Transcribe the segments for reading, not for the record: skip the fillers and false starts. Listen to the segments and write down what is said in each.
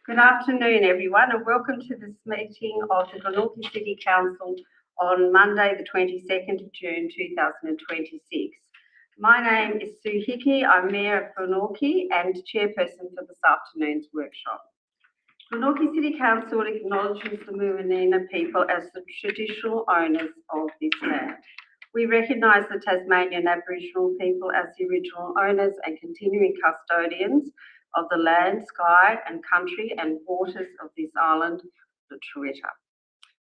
Good afternoon, everyone, and welcome to this meeting of the Glenorchy City Council on Monday, the 22nd of June 2026. My name is Sue Hickey. I'm Mayor of Glenorchy and Chairperson for this afternoon's workshop. Glenorchy City Council acknowledges the Muwinina people as the traditional owners of this land. We recognise the Tasmanian Aboriginal people as the original owners and continuing custodians of the land, sky and country and waters of this island, the Truetta.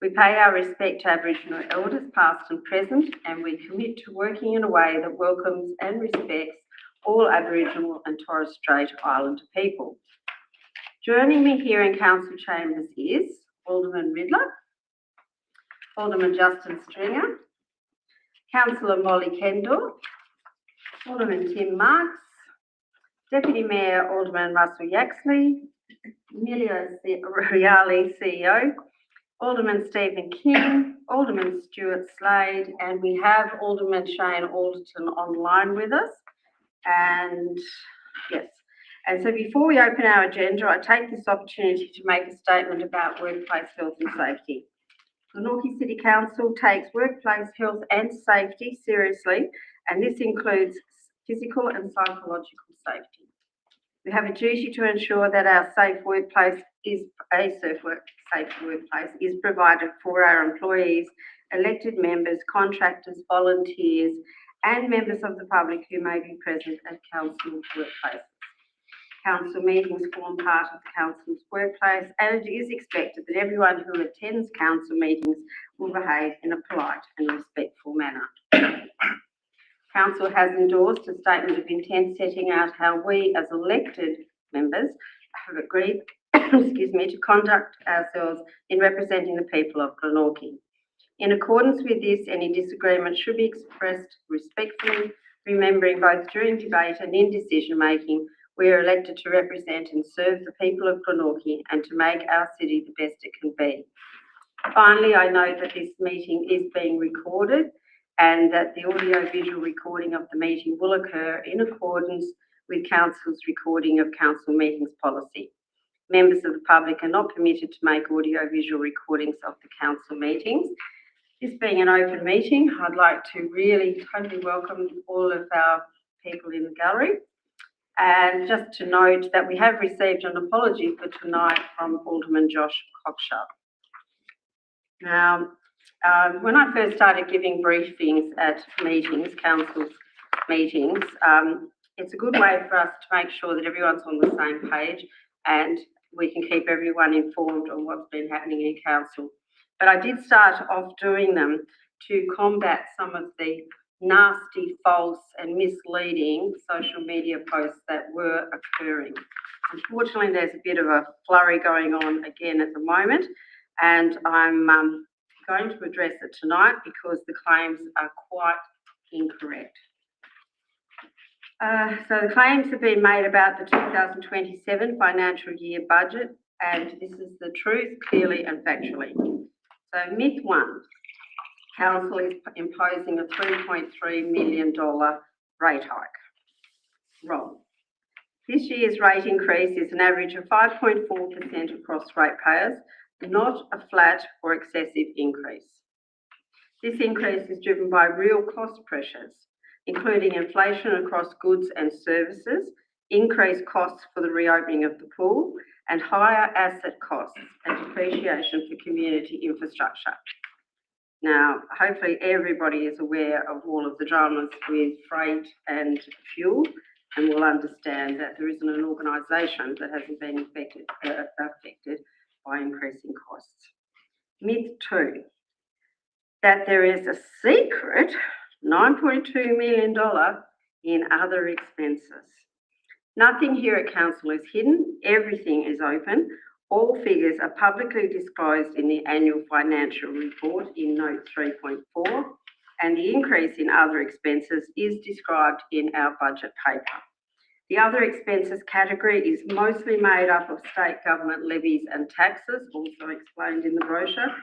We pay our respect to Aboriginal elders past and present, and we commit to working in a way that welcomes and respects all Aboriginal and Torres Strait Islander people. Joining me here in Council Chambers is Alderman Riddler, Alderman Justin Stringer, Councillor Molly Kendall, Alderman Tim Marks, Deputy Mayor Alderman Russell Yaxley, Emilio Reale, CEO, Alderman Stephen King, Alderman Stuart Slade, and we have Alderman Shane Alderton online with us. And yes, and so before we open our agenda, I take this opportunity to make a statement about workplace health and safety. Glenorchy City Council takes workplace health and safety seriously, and this includes physical and psychological safety. We have a duty to ensure that our safe workplace is provided for our employees, elected members, contractors, volunteers, and members of the public who may be present at council workplaces. Council meetings form part of the council's workplace, and it is expected that everyone who attends council meetings will behave in a polite and respectful manner. Council has endorsed a statement of intent setting out how we as elected members have agreed to conduct ourselves in representing the people of Glenorchy. In accordance with this, any disagreement should be expressed respectfully, remembering both during debate and in decision making we are elected to represent and serve the people of Glenorchy and to make our city the best it can be. Finally, I know that this meeting is being recorded and that the audio-visual recording of the meeting will occur in accordance with Council's recording of council meetings policy. Members of the public are not permitted to make audio-visual recordings of the council meetings. This being an open meeting, I'd like to really totally welcome all of our people in the gallery. And just to note that we have received an apology for tonight from Alderman Josh Cocksharp. Now, when I first started giving briefings at meetings, council meetings, it's a good way for us to make sure that everyone's on the same page and we can keep everyone informed on what's been happening in council. But I did start off doing them to combat some of the nasty, false and misleading social media posts that were occurring. Unfortunately, there's a bit of a flurry going on again at the moment, and I'm going to address it tonight because the claims are quite incorrect. So the claims have been made about the 2027 financial year budget, and this is the truth, clearly and factually. So myth one, Council is imposing a $3.3 million rate hike. Wrong. This year's rate increase is an average of 5.4% across ratepayers, not a flat or excessive increase. This increase is driven by real cost pressures, including inflation across goods and services, increased costs for the reopening of the pool, and higher asset costs and depreciation for community infrastructure. Now, hopefully everybody is aware of all of the dramas with freight and fuel and will understand that there isn't an organisation that hasn't been affected by increasing costs. Myth two, that there is a secret $9.2 million in other expenses. Nothing here at Council is hidden, everything is open. All figures are publicly disclosed in the annual financial report in note 3.4, and the increase in other expenses is described in our budget paper. The other expenses category is mostly made up of state government levies and taxes, also explained in the brochure.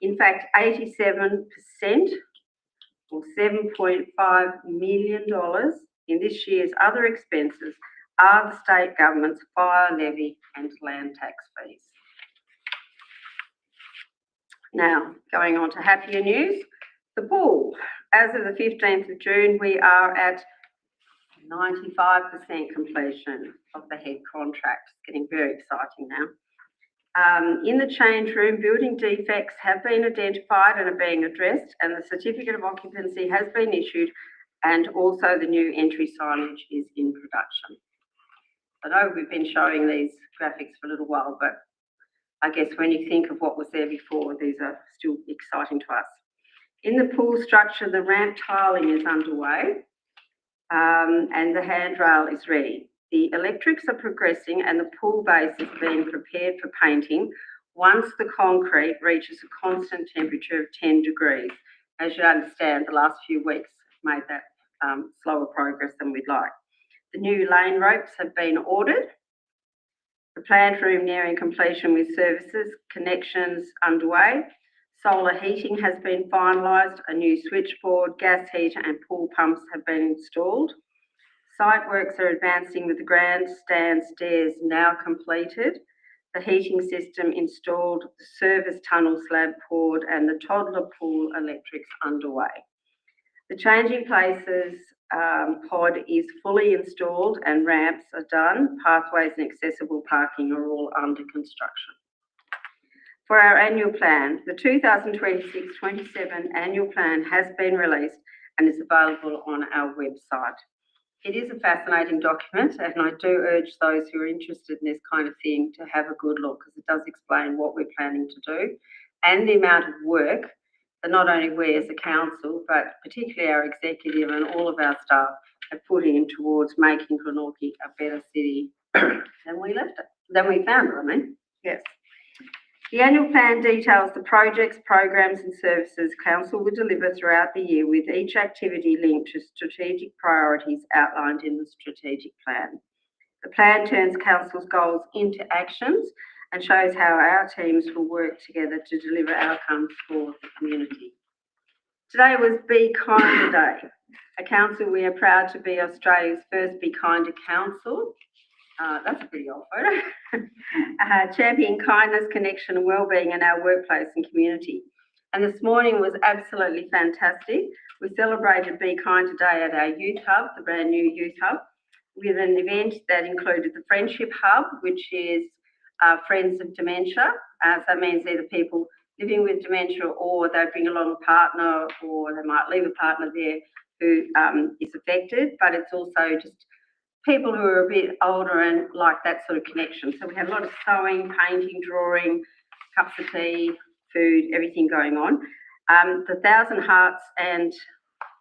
In fact, 87% or $7.5 million in this year's other expenses are the state government's fire levy and land tax fees. Now, going on to happier news, the pool. As of the 15th of June, we are at 95% completion of the head contract. It's getting very exciting now. In the change room, building defects have been identified and are being addressed, and the certificate of occupancy has been issued, and also the new entry signage is in production. I know we've been showing these graphics for a little while, but I guess when you think of what was there before, these are still exciting to us. In the pool structure, the ramp tiling is underway, and the handrail is ready. The electrics are progressing and the pool base is being prepared for painting once the concrete reaches a constant temperature of 10 degrees. As you understand, the last few weeks made that slower progress than we'd like. The new lane ropes have been ordered. The plant room nearing completion with services, connections underway. Solar heating has been finalised. A new switchboard, gas heater and pool pumps have been installed. Site works are advancing with the grandstand stairs now completed. The heating system installed, the service tunnel slab poured and the toddler pool electrics underway. The changing places pod is fully installed and ramps are done. Pathways and accessible parking are all under construction. For our annual plan, the 2026-27 annual plan has been released and is available on our website. It is a fascinating document, and I do urge those who are interested in this kind of thing to have a good look, because it does explain what we're planning to do and the amount of work that not only we as a council, but particularly our executive and all of our staff have put in towards making Glenorchy a better city than we found it, yes. The annual plan details the projects, programs and services Council will deliver throughout the year, with each activity linked to strategic priorities outlined in the strategic plan. The plan turns Council's goals into actions and shows how our teams will work together to deliver outcomes for the community. Today was Be Kinder Day. At Council, we are proud to be Australia's first Be Kinder Council. That's a pretty old photo. Champion kindness, connection and wellbeing in our workplace and community. And this morning was absolutely fantastic. We celebrated Be Kinder Day at our youth hub, the brand new youth hub, with an event that included the Friendship Hub, which is Friends of Dementia. So that means either people living with dementia, or they bring along a partner, or they might leave a partner there who is affected, but it's also just people who are a bit older and like that sort of connection. So we had a lot of sewing, painting, drawing, cups of tea, food, everything going on. The 1,000 hearts, and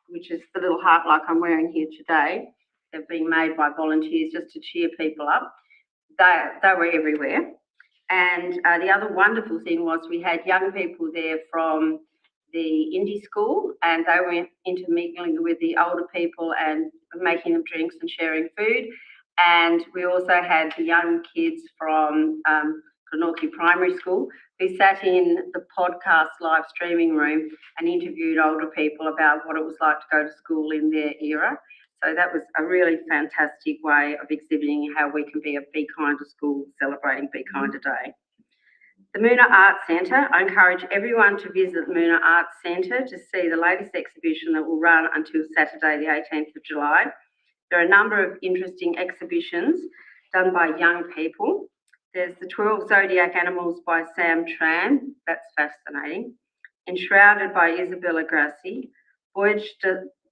which is the little heart like I'm wearing here today, have been made by volunteers just to cheer people up. They were everywhere. And the other wonderful thing was we had young people there from the indie school, and they went intermingling with the older people and making them drinks and sharing food. And we also had the young kids from Glenorchy Primary School who sat in the podcast live streaming room and interviewed older people about what it was like to go to school in their era. So that was a really fantastic way of exhibiting how we can be a Be Kinder school celebrating Be Kinder Day. The Moona Arts Centre, I encourage everyone to visit the Moona Arts Centre to see the latest exhibition that will run until Saturday the 18th of July. There are a number of interesting exhibitions done by young people. There's the 12 Zodiac Animals by Sam Tran, that's fascinating. Enshrouded by Isabella Grassi. Voyage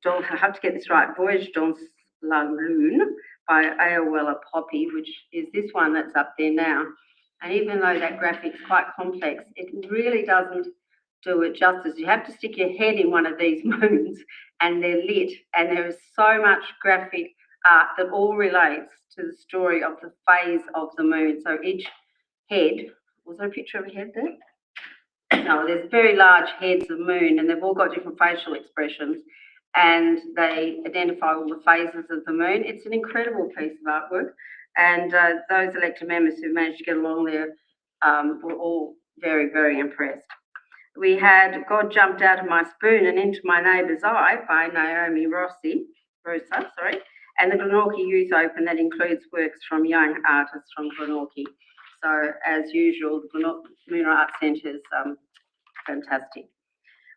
I have to get this right, Voyage dans la Lune by Aoella Poppy, which is this one that's up there now. And even though that graphic's quite complex, it really doesn't do it justice. You have to stick your head in one of these moons and they're lit, and there is so much graphic art that all relates to the story of the phase of the moon. So each head, was there a picture of a head there? No, there's very large heads of moon, and they've all got different facial expressions, and they identify all the phases of the moon. It's an incredible piece of artwork, and those elected members who managed to get along there were all very, very impressed. We had God Jumped Out of My Spoon and Into My Neighbour's Eye by Naomi Rosa, and the Glenorchy Youth Open that includes works from young artists from Glenorchy. So as usual, the Glenorchy Arts Centre is fantastic.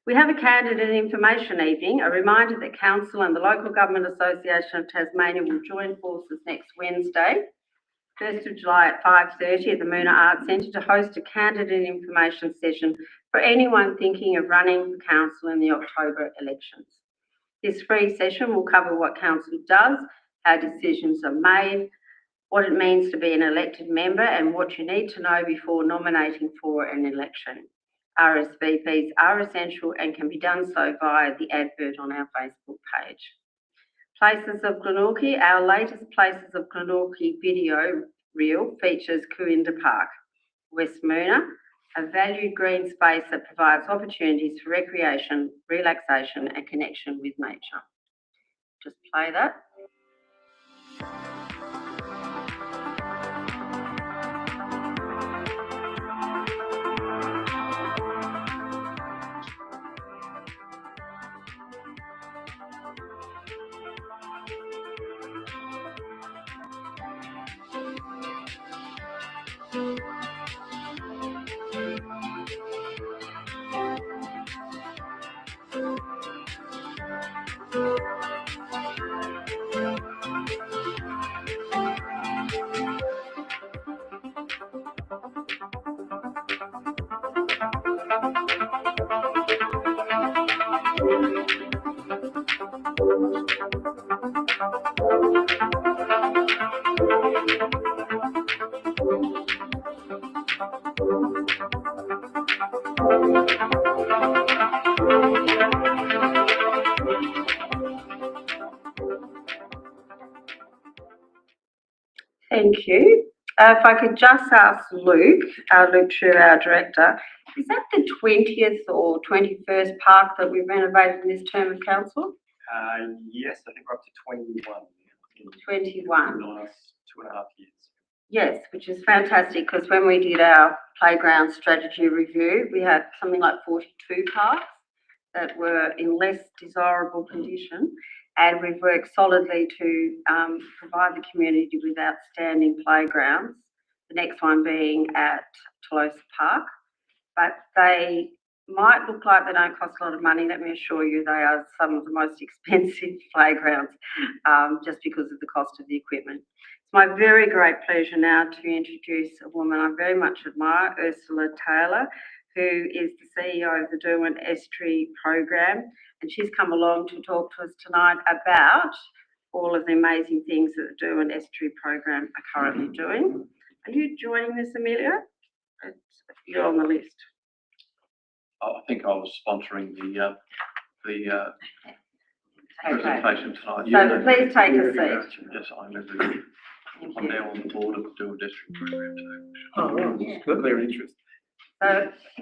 We have a candidate information evening, a reminder that Council and the Local Government Association of Tasmania will join forces next Wednesday, 1st of July at 5:30 at the Moona Arts Centre to host a candidate information session for anyone thinking of running for council in the October elections. This free session will cover what council does, how decisions are made, what it means to be an elected member and what you need to know before nominating for an election. RSVPs are essential and can be done so via the advert on our Facebook page. Places of Glenorchy. Our latest Places of Glenorchy video reel features Cooinda Park, West Moona, a valued green space that provides opportunities for recreation, relaxation and connection with nature. Just play that. Thank you. If I could just ask Luke True, our director, is that the 20th or 21st park that we've renovated in this term of council? Yes, I think we're up to 21. 21. In the last 2.5 years. Yes, which is fantastic because when we did our playground strategy review, we had something like 42 parks that were in less desirable condition, and we've worked solidly to provide the community with outstanding playgrounds. The next one being at Tolosa Park, but they might look like they don't cost a lot of money. Let me assure you, they are some of the most expensive playgrounds just because of the cost of the equipment. It's my very great pleasure now to introduce a woman I very much admire, Ursula Taylor, who is the CEO of the Derwent Estuary Program, and she's come along to talk to us tonight about all of the amazing things that the Derwent Estuary Program are currently doing. Are you joining this, Amelia? You're on the list. I think I was sponsoring the presentation tonight. So please take a seat. Yes, I'm now on the board of the Derwent Estuary Program too. Oh, right. Yeah. That's very interesting. So,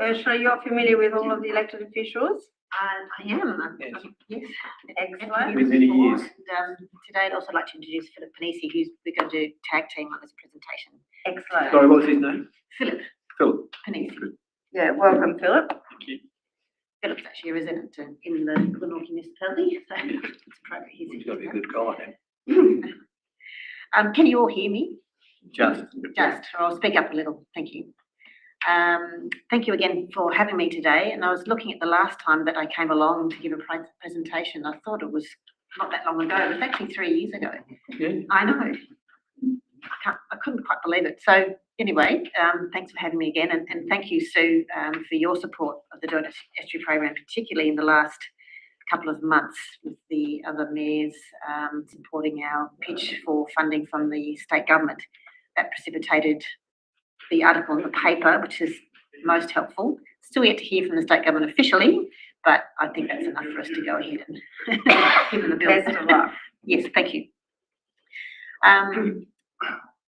Ursula, you're familiar with all of the elected officials? I am. Yes. Yes. Excellent. Been many years. And, today I'd also like to introduce Philip Panisi, who's we're going to do tag team on this presentation. Excellent. Sorry, what's his name? Philip Philip. Panisi. Yeah, welcome, Philip. Thank you. Philip's actually a resident in the Glenorchy municipality, so it's appropriate He's he's got to be a good guy then. Can you all hear me? Just. Just, or I'll speak up a little. Thank you. Thank you again for having me today. And I was looking at the last time that I came along to give a presentation. I thought it was not that long ago. It was actually 3 years ago. Yeah. I know. I couldn't quite believe it. So anyway, thanks for having me again. And thank you, Sue, for your support of the Derwent Estuary Program, particularly in the last couple of months with the other mayors supporting our pitch for funding from the state government. That precipitated the article in the paper, which is most helpful. Still yet to hear from the state government officially, but I think that's enough for us to go ahead and give them the bill. Best of luck. Yes, thank you.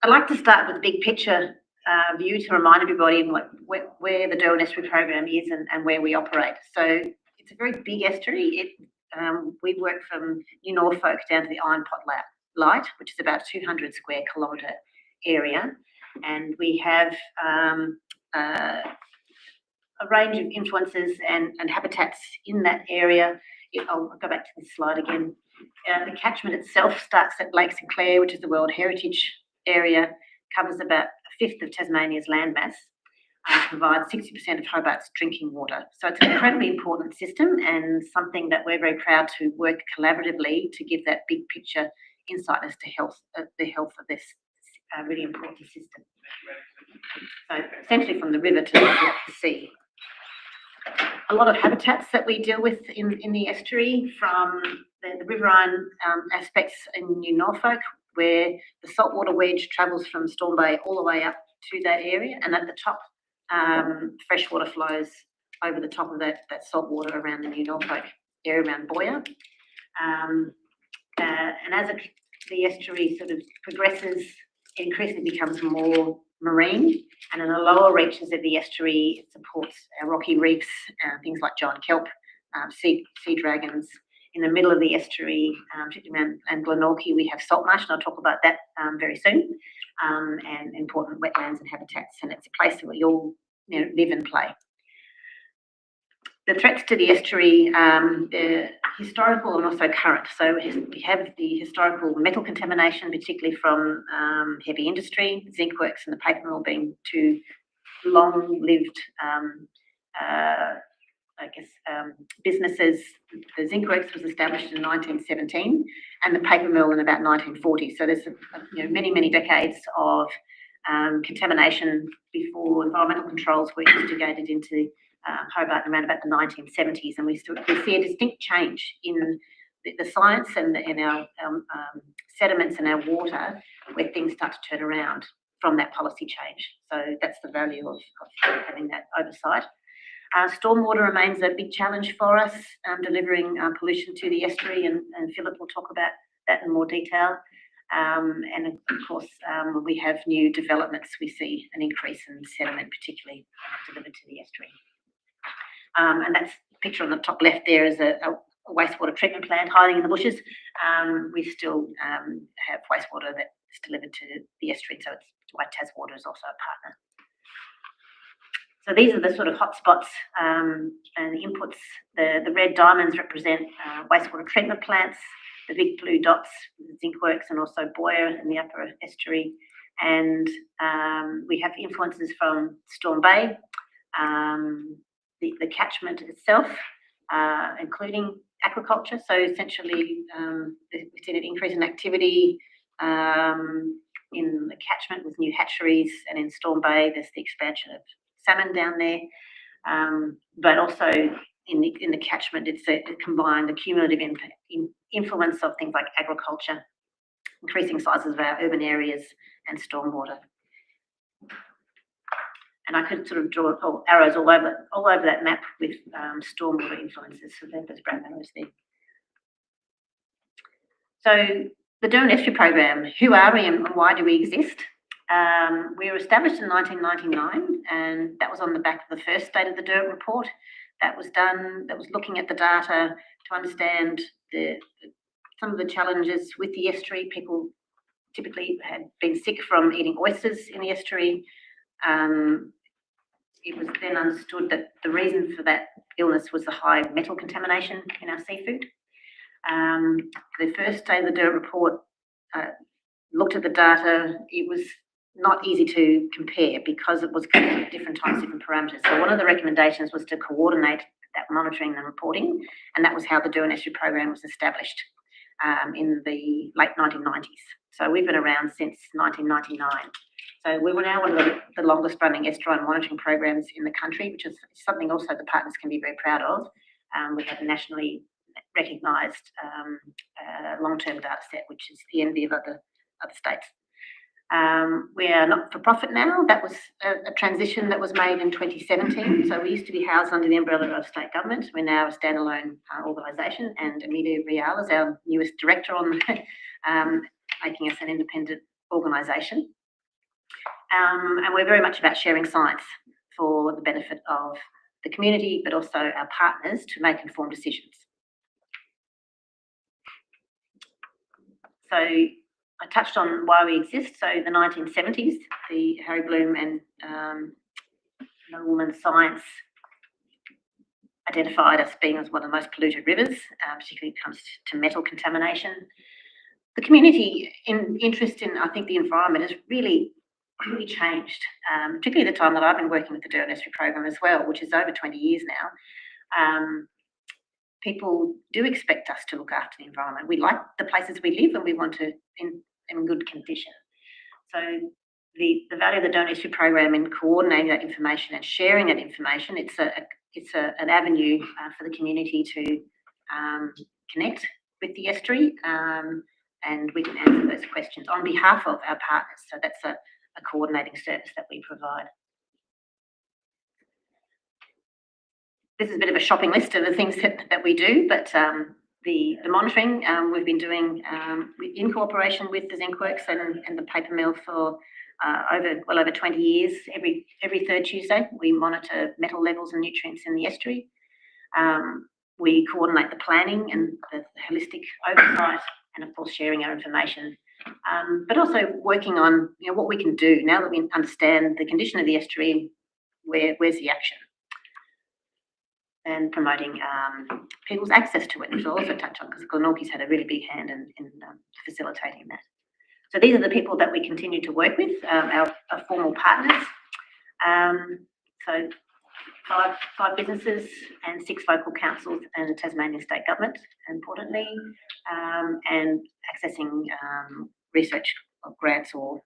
I'd like to start with the big picture view to remind everybody where the Derwent Estuary Program is and where we operate. So it's a very big estuary. We work from New Norfolk down to the Iron Pot Light, which is about 200 square kilometre area. And we have a range of influences and habitats in that area. I'll go back to this slide again. The catchment itself starts at Lake St Clair, which is the World Heritage Area, covers about a fifth of Tasmania's landmass, provides 60% of Hobart's drinking water. So it's an incredibly important system and something that we're very proud to work collaboratively to give that big picture insight as to the health of this really important system. So essentially from the river to the sea. A lot of habitats that we deal with in the estuary, from the riverine aspects in New Norfolk, where the saltwater wedge travels from Storm Bay all the way up to that area, and at the top, freshwater flows over the top of that saltwater around the New Norfolk area around Boyer. And as the estuary sort of progresses, it increasingly becomes more marine, and in the lower reaches of the estuary, it supports rocky reefs, things like giant kelp, sea dragons. In the middle of the estuary, particularly around Glenorchy, we have salt marsh, and I'll talk about that very soon, and important wetlands and habitats, and it's a place where we all live and play. The threats to the estuary, they're historical and also current. So we have the historical metal contamination, particularly from heavy industry, zinc works and the paper mill being two long-lived, businesses. The zinc works was established in 1917 and the paper mill in about 1940. So there's many decades of contamination before environmental controls were instigated into Hobart around about the 1970s, and we see a distinct change in the science and in our sediments and our water, where things start to turn around from that policy change. So that's the value of having that oversight. Stormwater remains a big challenge for us, delivering pollution to the estuary, and Philip will talk about that in more detail. And of course, we have new developments. We see an increase in sediment, particularly delivered to the estuary. And that's the picture on the top left there is a wastewater treatment plant hiding in the bushes. We still have wastewater that's delivered to the estuary, so it's why TasWater is also a partner. So these are the sort of hotspots and the inputs. The red diamonds represent wastewater treatment plants. The big blue dots, zinc works, and also Boyer in the upper estuary. And we have influences from Storm Bay, the catchment itself, including aquaculture. So essentially, we've seen an increase in activity in the catchment with new hatcheries, and in Storm Bay, there's the expansion of salmon down there. But also in the catchment, it's a combined accumulative influence of things like agriculture, increasing sizes of our urban areas, and stormwater. And I could sort of draw arrows all over that map with stormwater influences. So there's brown arrows there. So the Derwent Estuary Program, who are we and why do we exist? We were established in 1999, and that was on the back of the first State of the Derwent report that was done, that was looking at the data to understand some of the challenges with the estuary. People typically had been sick from eating oysters in the estuary. It was then understood that the reason for that illness was the high metal contamination in our seafood. The first State of the Derwent report looked at the data. It was not easy to compare because it was different types, different parameters. So one of the recommendations was to coordinate that monitoring and reporting, and that was how the Derwent Estuary Program was established in the late 1990s. So we've been around since 1999. So we were now one of the longest running estuarine monitoring programs in the country, which is something also the partners can be very proud of. We have a nationally recognised long-term data set, which is the envy of other states. We are not for profit now. That was a transition that was made in 2017. So we used to be housed under the umbrella of state government. We're now a standalone organisation, and Amelia Real is our newest director on making us an independent organisation. And we're very much about sharing science for the benefit of the community, but also our partners to make informed decisions. So I touched on why we exist. So the 1970s, the Harry Bloom and Nobleman Science identified as being as one of the most polluted rivers, particularly when it comes to metal contamination. The community interest in, I think, the environment has really changed, particularly the time that I've been working with the Dirt and Estuary program as well, which is over 20 years now. People do expect us to look after the environment. We like the places we live and we want to in good condition. So the value of the Dirt and Estuary program in coordinating that information and sharing that information, it's an avenue for the community to connect with the estuary, and we can answer those questions on behalf of our partners. So that's a coordinating service that we provide. This is a bit of a shopping list of the things that we do, but the monitoring we've been doing in cooperation with the Zinc Works and the paper mill for over 20 years. Every third Tuesday we monitor metal levels and nutrients in the estuary. We coordinate the planning and the holistic oversight, and of course sharing our information, but also working on what we can do now that we understand the condition of the estuary. Where's the action? And promoting people's access to it, which I'll also touch on because Glenorchy's had a really big hand in facilitating that. So these are the people that we continue to work with, our formal partners. So five businesses and 6 local councils and the Tasmanian State Government, importantly, and accessing research grants or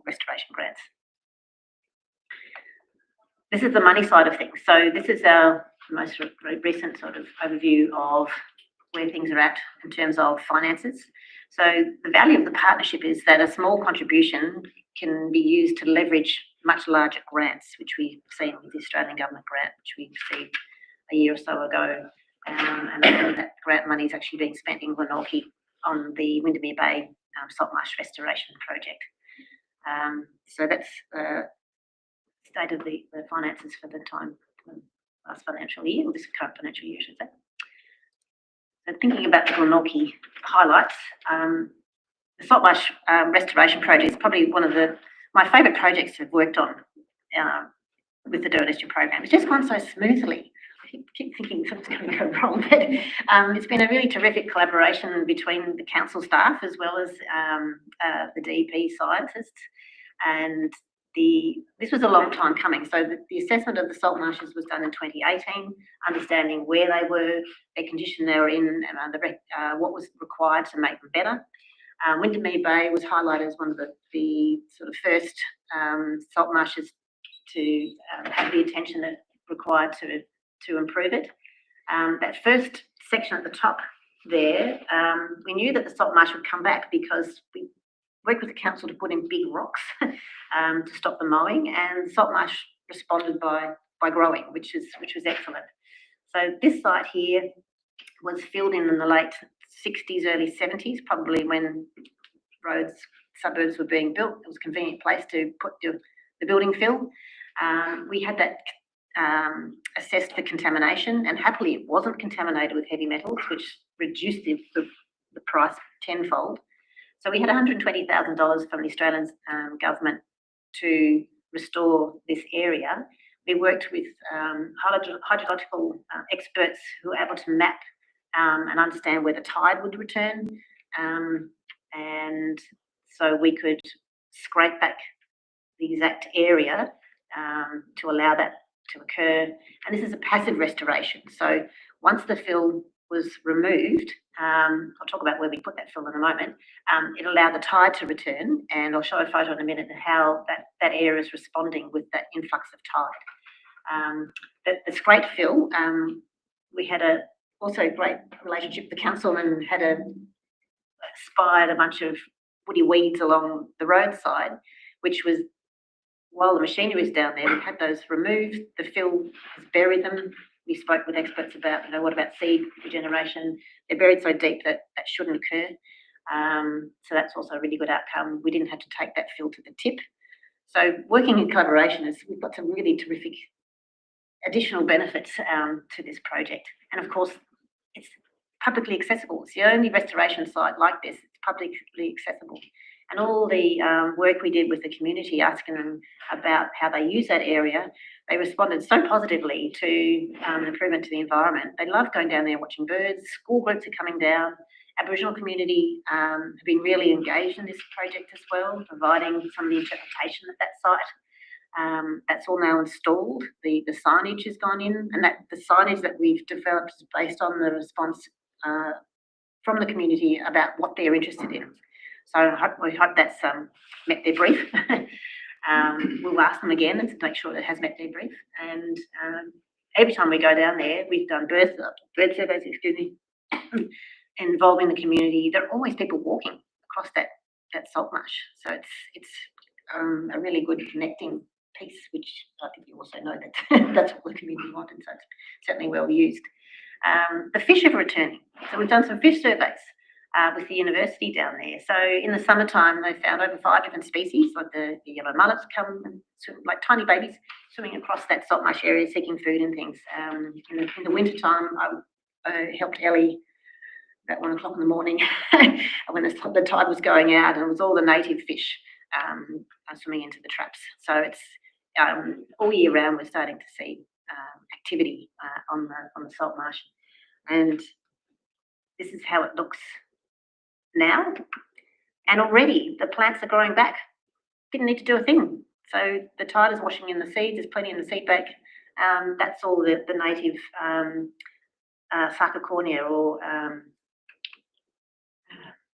restoration grants. This is the money side of things. So this is our most recent sort of overview of where things are at in terms of finances. So the value of the partnership is that a small contribution can be used to leverage much larger grants, which we've seen with the Australian Government grant, which we received a year or so ago. And that grant money is actually being spent in Glenorchy on the Windermere Bay salt marsh restoration project. So that's the state of the finances for the last financial year, or this current financial year, I should say. So thinking about the Glenorchy highlights, the salt marsh restoration project is probably one of my favourite projects I've worked on with the Dirt and Estuary program. It's just gone so smoothly. I keep thinking something's going to go wrong, but it's been a really terrific collaboration between the council staff as well as the DEP scientists. And this was a long time coming. So the assessment of the salt marshes was done in 2018, understanding where they were, the condition they were in, and what was required to make them better. Windermere Bay was highlighted as one of the sort of first salt marshes to have the attention that required to improve it. That first section at the top there, we knew that the salt marsh would come back because we worked with the council to put in big rocks to stop the mowing, and the salt marsh responded by growing, which was excellent. So this site here was filled in the late 60s, early 70s, probably when suburbs were being built. It was a convenient place to put the building fill. We had that assessed for contamination, and happily it wasn't contaminated with heavy metals, which reduced the price tenfold. So we had $120,000 from the Australian government to restore this area. We worked with hydrological experts who were able to map and understand where the tide would return, and so we could scrape back the exact area to allow that to occur. And this is a passive restoration. So once the fill was removed, I'll talk about where we put that fill in a moment, it allowed the tide to return, and I'll show a photo in a minute of how that area is responding with that influx of tide. The scrape fill, we had also a great relationship with the council and had spied a bunch of woody weeds along the roadside, which was, while the machinery was down there, we had those removed, the fill has buried them. We spoke with experts about, what about seed regeneration? They're buried so deep that shouldn't occur. So that's also a really good outcome. We didn't have to take that fill to the tip. So working in collaboration we've got some really terrific additional benefits to this project. And of course, it's publicly accessible. It's the only restoration site like this. It's publicly accessible. And all the work we did with the community, asking them about how they use that area, they responded so positively to improvement to the environment. They love going down there and watching birds. School groups are coming down. Aboriginal community have been really engaged in this project as well, providing some of the interpretation at that site. That's all now installed. The signage has gone in, and that the signage that we've developed is based on the response from the community about what they're interested in. So we hope that's met their brief. We'll ask them again and to make sure that it has met their brief. And every time we go down there, we've done bird surveys, involving the community. There are always people walking across that salt marsh. So it's a really good connecting piece, which I think you also know that that's what the community wanted. So it's certainly well used. The fish are returning. So we've done some fish surveys with the university down there. So in the summertime, they found over 5 different species, like the yellow mullets come and swim, like tiny babies swimming across that salt marsh area seeking food and things. In the wintertime, I helped Ellie about 1 o'clock in the morning when the tide was going out, and it was all the native fish swimming into the traps. So it's all year round we're starting to see activity on the salt marsh, and this is how it looks now. And already the plants are growing back. Didn't need to do a thing. So the tide is washing in the seeds. There's plenty in the seed bank. That's all the native sarcocornia, or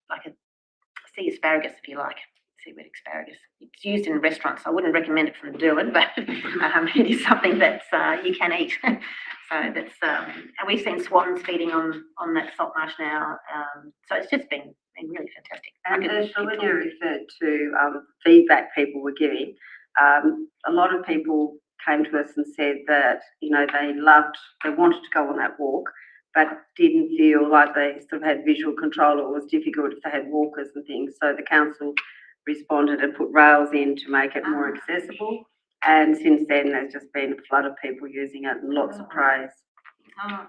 like a sea asparagus, if you like. Seaweed asparagus. It's used in restaurants. I wouldn't recommend it from Derwent, but it is something that you can eat. So that's and we've seen swans feeding on that salt marsh now. So it's just been really fantastic. And Ursula, when you referred to feedback people were giving, a lot of people came to us and said that they wanted to go on that walk, but didn't feel like they sort of had visual control, or it was difficult if they had walkers and things. So the council responded and put rails in to make it more accessible. And since then, there's just been a flood of people using it and lots of praise. Oh,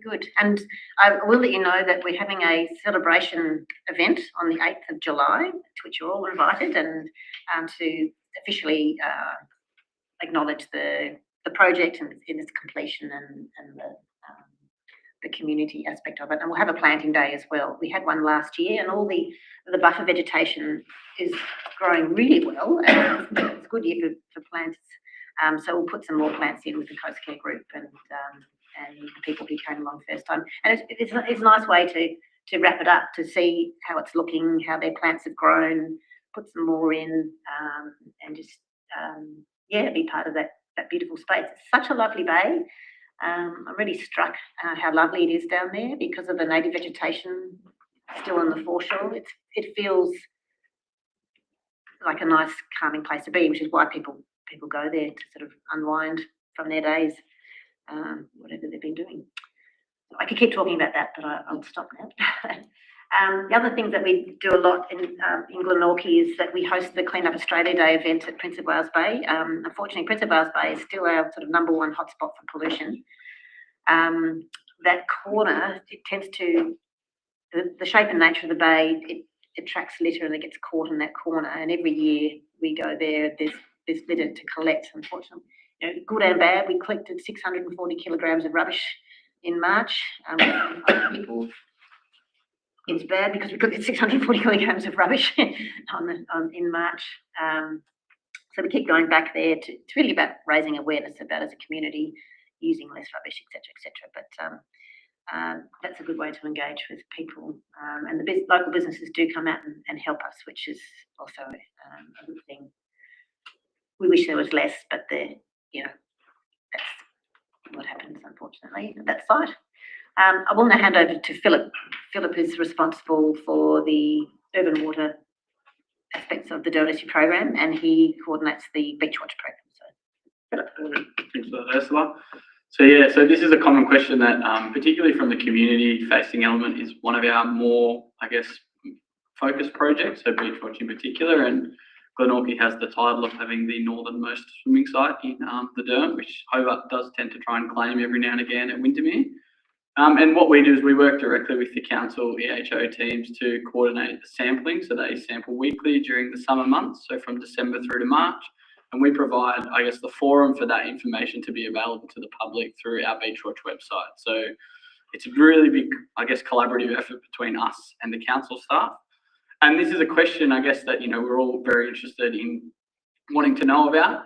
good. And I will let you know that we're having a celebration event on the 8th of July, to which you're all invited, and to officially acknowledge the project and its completion and the community aspect of it. And we'll have a planting day as well. We had one last year, and all the buffer vegetation is growing really well. And it's a good year for plants. So we'll put some more plants in with the Coast Care group and the people who came along first time. And it's a nice way to wrap it up, to see how it's looking, how their plants have grown, put some more in, and just be part of that beautiful space. It's such a lovely bay. I'm really struck how lovely it is down there because of the native vegetation still on the foreshore. It feels like a nice calming place to be, which is why people go there to sort of unwind from their days, whatever they've been doing. I could keep talking about that, but I'll stop now. The other thing that we do a lot in Glenorchy is that we host the Clean Up Australia Day event at Prince of Wales Bay. Unfortunately, Prince of Wales Bay is still our sort of #1 hotspot for pollution. That corner, it tends to, the shape and nature of the bay, it attracts litter and it gets caught in that corner. And every year we go there, there's litter to collect, unfortunately. Good and bad, we collected 640 kilograms of rubbish in March. People. It's bad because we collected 640 kilograms of rubbish in March. So we keep going back there. It's really about raising awareness about, as a community, using less rubbish, etc. But that's a good way to engage with people. And the local businesses do come out and help us, which is also a good thing. We wish there was less, but that's what happens, unfortunately, at that site. I will now hand over to Philip. Philip is responsible for the urban water aspects of the Glenorchy program, and he coordinates the Beach Watch program. So, Philip. Thanks for that, Ursula. So this is a common question that, particularly from the community-facing element, is one of our more, focused projects. So Beach Watch in particular, and Glenorchy has the title of having the northernmost swimming site in the Derwent, which Hobart does tend to try and claim every now and again at Windermere. And what we do is we work directly with the council EHO teams to coordinate the sampling. So they sample weekly during the summer months, so from December through to March. And we provide, I guess, the forum for that information to be available to the public through our Beach Watch website. So it's a really big, I guess, collaborative effort between us and the council staff. And this is a question, I guess, that, we're all very interested in wanting to know about.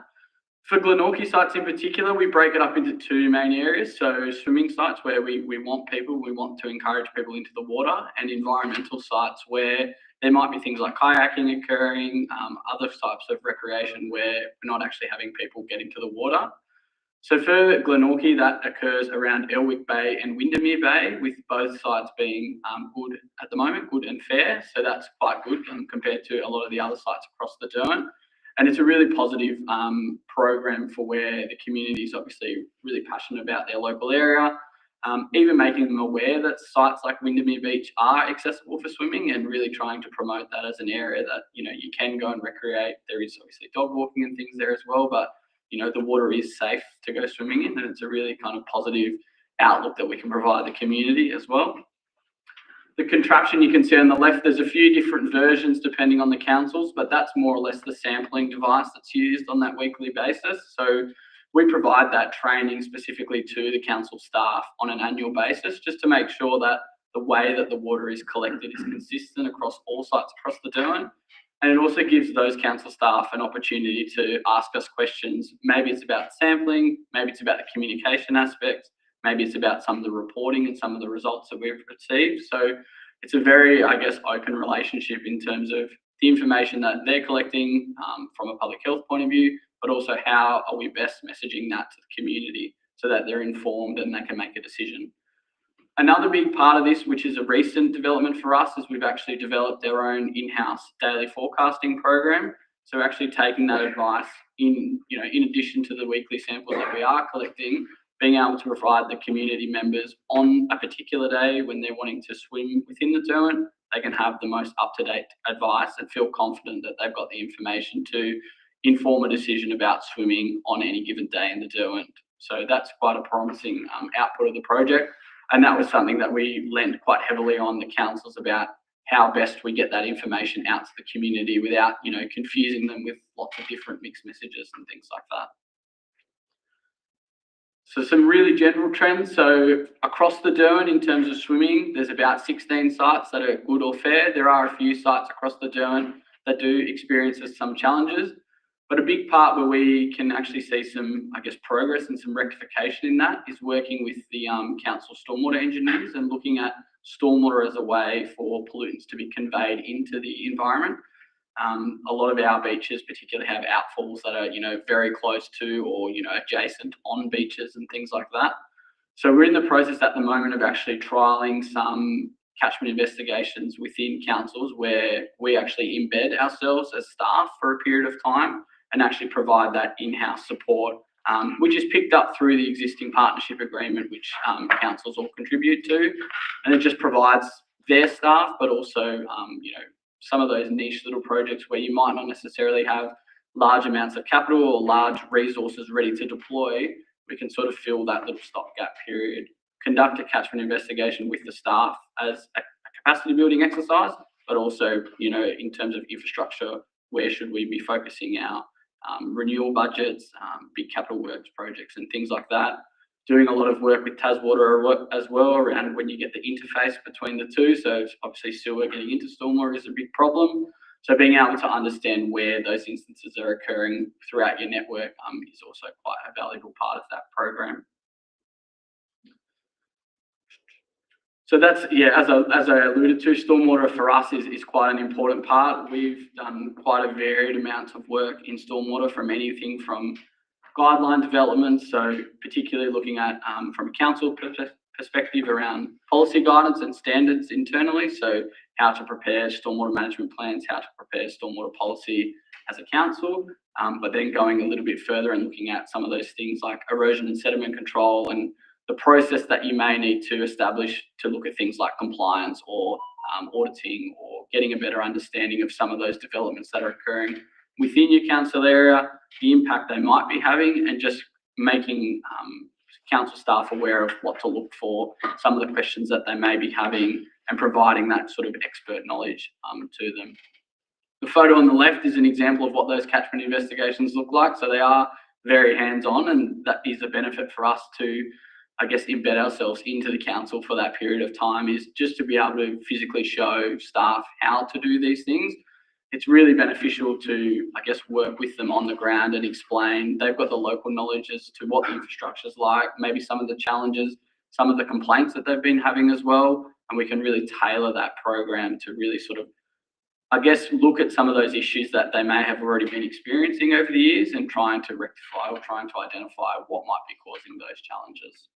For Glenorchy sites in particular, we break it up into two main areas. So swimming sites where we want to encourage people into the water, and environmental sites where there might be things like kayaking occurring, other types of recreation where we're not actually having people get into the water. So for Glenorchy, that occurs around Elwick Bay and Windermere Bay, with both sites being good at the moment, good and fair. So that's quite good compared to a lot of the other sites across the Derwent. And it's a really positive program for where the community is obviously really passionate about their local area. Even making them aware that sites like Windermere Beach are accessible for swimming, and really trying to promote that as an area that, you can go and recreate. There is obviously dog walking and things there as well, but, the water is safe to go swimming in, and it's a really kind of positive outlook that we can provide the community as well. The contraption you can see on the left, there's a few different versions depending on the councils, but that's more or less the sampling device that's used on that weekly basis. So we provide that training specifically to the council staff on an annual basis, just to make sure that the way that the water is collected is consistent across all sites across the Derwent. And it also gives those council staff an opportunity to ask us questions. Maybe it's about sampling, maybe it's about the communication aspect, maybe it's about some of the reporting and some of the results that we've received. So it's a very, I guess, open relationship in terms of the information that they're collecting from a public health point of view, but also how are we best messaging that to the community so that they're informed and they can make a decision. Another big part of this, which is a recent development for us, is we've actually developed our own in-house daily forecasting program. So actually taking that advice in addition to the weekly samples that we are collecting, being able to provide the community members on a particular day when they're wanting to swim within the Derwent, they can have the most up-to-date advice and feel confident that they've got the information to inform a decision about swimming on any given day in the Derwent. So that's quite a promising output of the project. And that was something that we lent quite heavily on the councils about how best we get that information out to the community without, confusing them with lots of different mixed messages and things like that. So some really general trends. So across the Derwent in terms of swimming, there's about 16 sites that are good or fair. There are a few sites across the Derwent that do experience some challenges, but a big part where we can actually see some, I guess, progress and some rectification in that is working with the council stormwater engineers and looking at stormwater as a way for pollutants to be conveyed into the environment. A lot of our beaches particularly have outfalls that are, very close to or, adjacent on beaches and things like that. So we're in the process at the moment of actually trialling some catchment investigations within councils where we actually embed ourselves as staff for a period of time and actually provide that in-house support, which is picked up through the existing partnership agreement, which councils all contribute to. And it just provides their staff, but also, some of those niche little projects where you might not necessarily have large amounts of capital or large resources ready to deploy, we can sort of fill that little stopgap period, conduct a catchment investigation with the staff as a capacity building exercise, but also, in terms of infrastructure, where should we be focusing our renewal budgets, big capital works projects and things like that. Doing a lot of work with Taswater as well around when you get the interface between the two. So obviously sewer getting into stormwater is a big problem. So being able to understand where those instances are occurring throughout your network is also quite a valuable part of that program. So that's, as I alluded to, stormwater for us is quite an important part. We've done quite a varied amount of work in stormwater, from anything from guideline development, so particularly looking at from a council perspective around policy guidance and standards internally, so how to prepare stormwater management plans, how to prepare stormwater policy as a council, but then going a little bit further and looking at some of those things like erosion and sediment control and the process that you may need to establish to look at things like compliance or auditing or getting a better understanding of some of those developments that are occurring within your council area, the impact they might be having, and just making council staff aware of what to look for, some of the questions that they may be having, and providing that sort of expert knowledge to them. The photo on the left is an example of what those catchment investigations look like. So they are very hands-on, and that is a benefit for us to, I guess, embed ourselves into the council for that period of time, is just to be able to physically show staff how to do these things. It's really beneficial to, I guess, work with them on the ground and explain. They've got the local knowledge as to what the infrastructure is like, maybe some of the challenges, some of the complaints that they've been having as well. And we can really tailor that program to really sort of, I guess, look at some of those issues that they may have already been experiencing over the years and trying to rectify or trying to identify what might be causing those challenges.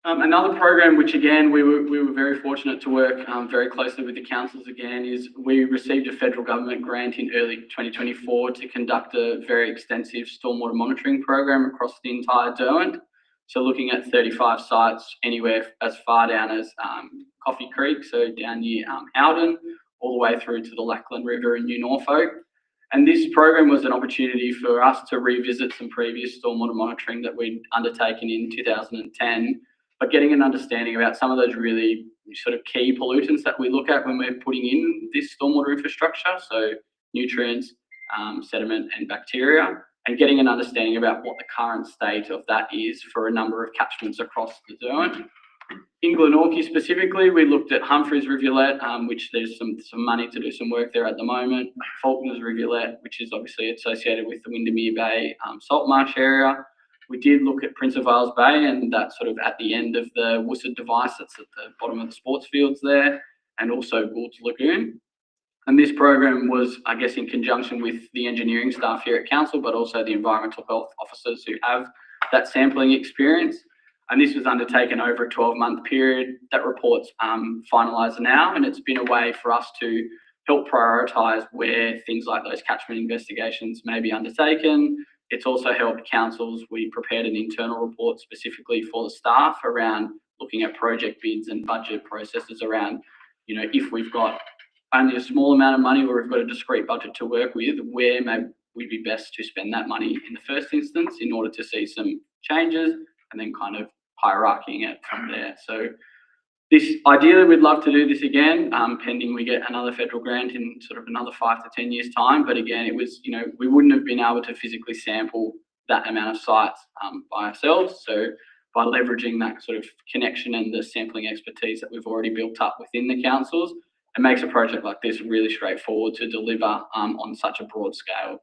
Another program, which again, we were very fortunate to work very closely with the councils again, is we received a federal government grant in early 2024 to conduct a very extensive stormwater monitoring program across the entire Derwent. So looking at 35 sites anywhere as far down as Coffee Creek, so down near Howden, all the way through to the Lachlan River in New Norfolk. And this program was an opportunity for us to revisit some previous stormwater monitoring that we'd undertaken in 2010, but getting an understanding about some of those really sort of key pollutants that we look at when we're putting in this stormwater infrastructure, so nutrients, sediment and bacteria, and getting an understanding about what the current state of that is for a number of catchments across the Derwent. In Glenorchy specifically, we looked at Humphreys Rivulet, which there's some money to do some work there at the moment, Faulkner's Rivulet, which is obviously associated with the Windermere Bay salt marsh area. We did look at Prince of Wales Bay, and that's sort of at the end of the Worcester device that's at the bottom of the sports fields there, and also Gould's Lagoon. And this program was, I guess, in conjunction with the engineering staff here at council, but also the environmental health officers who have that sampling experience. And this was undertaken over a 12-month period. That report's finalised now, and it's been a way for us to help prioritise where things like those catchment investigations may be undertaken. It's also helped councils. We prepared an internal report specifically for the staff around looking at project bids and budget processes around, you know, if we've got only a small amount of money or we've got a discrete budget to work with, where may we be best to spend that money in the first instance in order to see some changes, and then kind of hierarchying it from there. So this, ideally, we'd love to do this again, pending we get another federal grant in sort of another 5 to 10 years' time. But again, it was, you know, we wouldn't have been able to physically sample that amount of sites by ourselves. So by leveraging that sort of connection and the sampling expertise that we've already built up within the councils, it makes a project like this really straightforward to deliver on such a broad scale.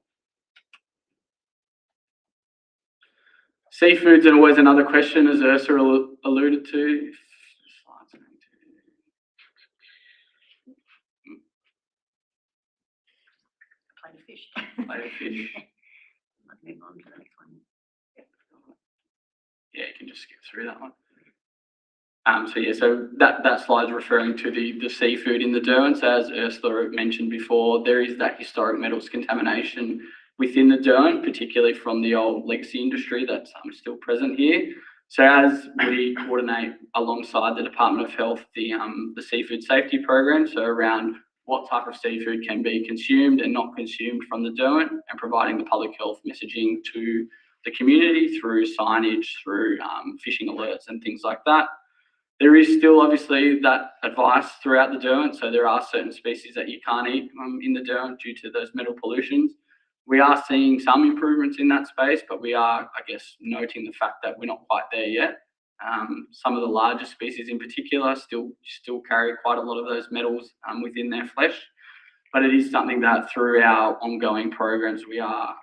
Seafood's always another question, as Ursula alluded to. Plate of fish. Plate of fish. Might move on to the next one. Yeah, you can just skip through that one. So that slide's referring to the seafood in the Derwent. So as Ursula mentioned before, there is that historic metals contamination within the Derwent, particularly from the old legacy industry that's still present here. So as we coordinate alongside the Department of Health, the seafood safety program, so around what type of seafood can be consumed and not consumed from the Derwent, and providing the public health messaging to the community through signage, through fishing alerts and things like that. There is still obviously that advice throughout the Derwent, so there are certain species that you can't eat in the Derwent due to those metal pollutions. We are seeing some improvements in that space, but we are, I guess, noting the fact that we're not quite there yet. Some of the larger species in particular still carry quite a lot of those metals within their flesh, but it is something that through our ongoing programs we are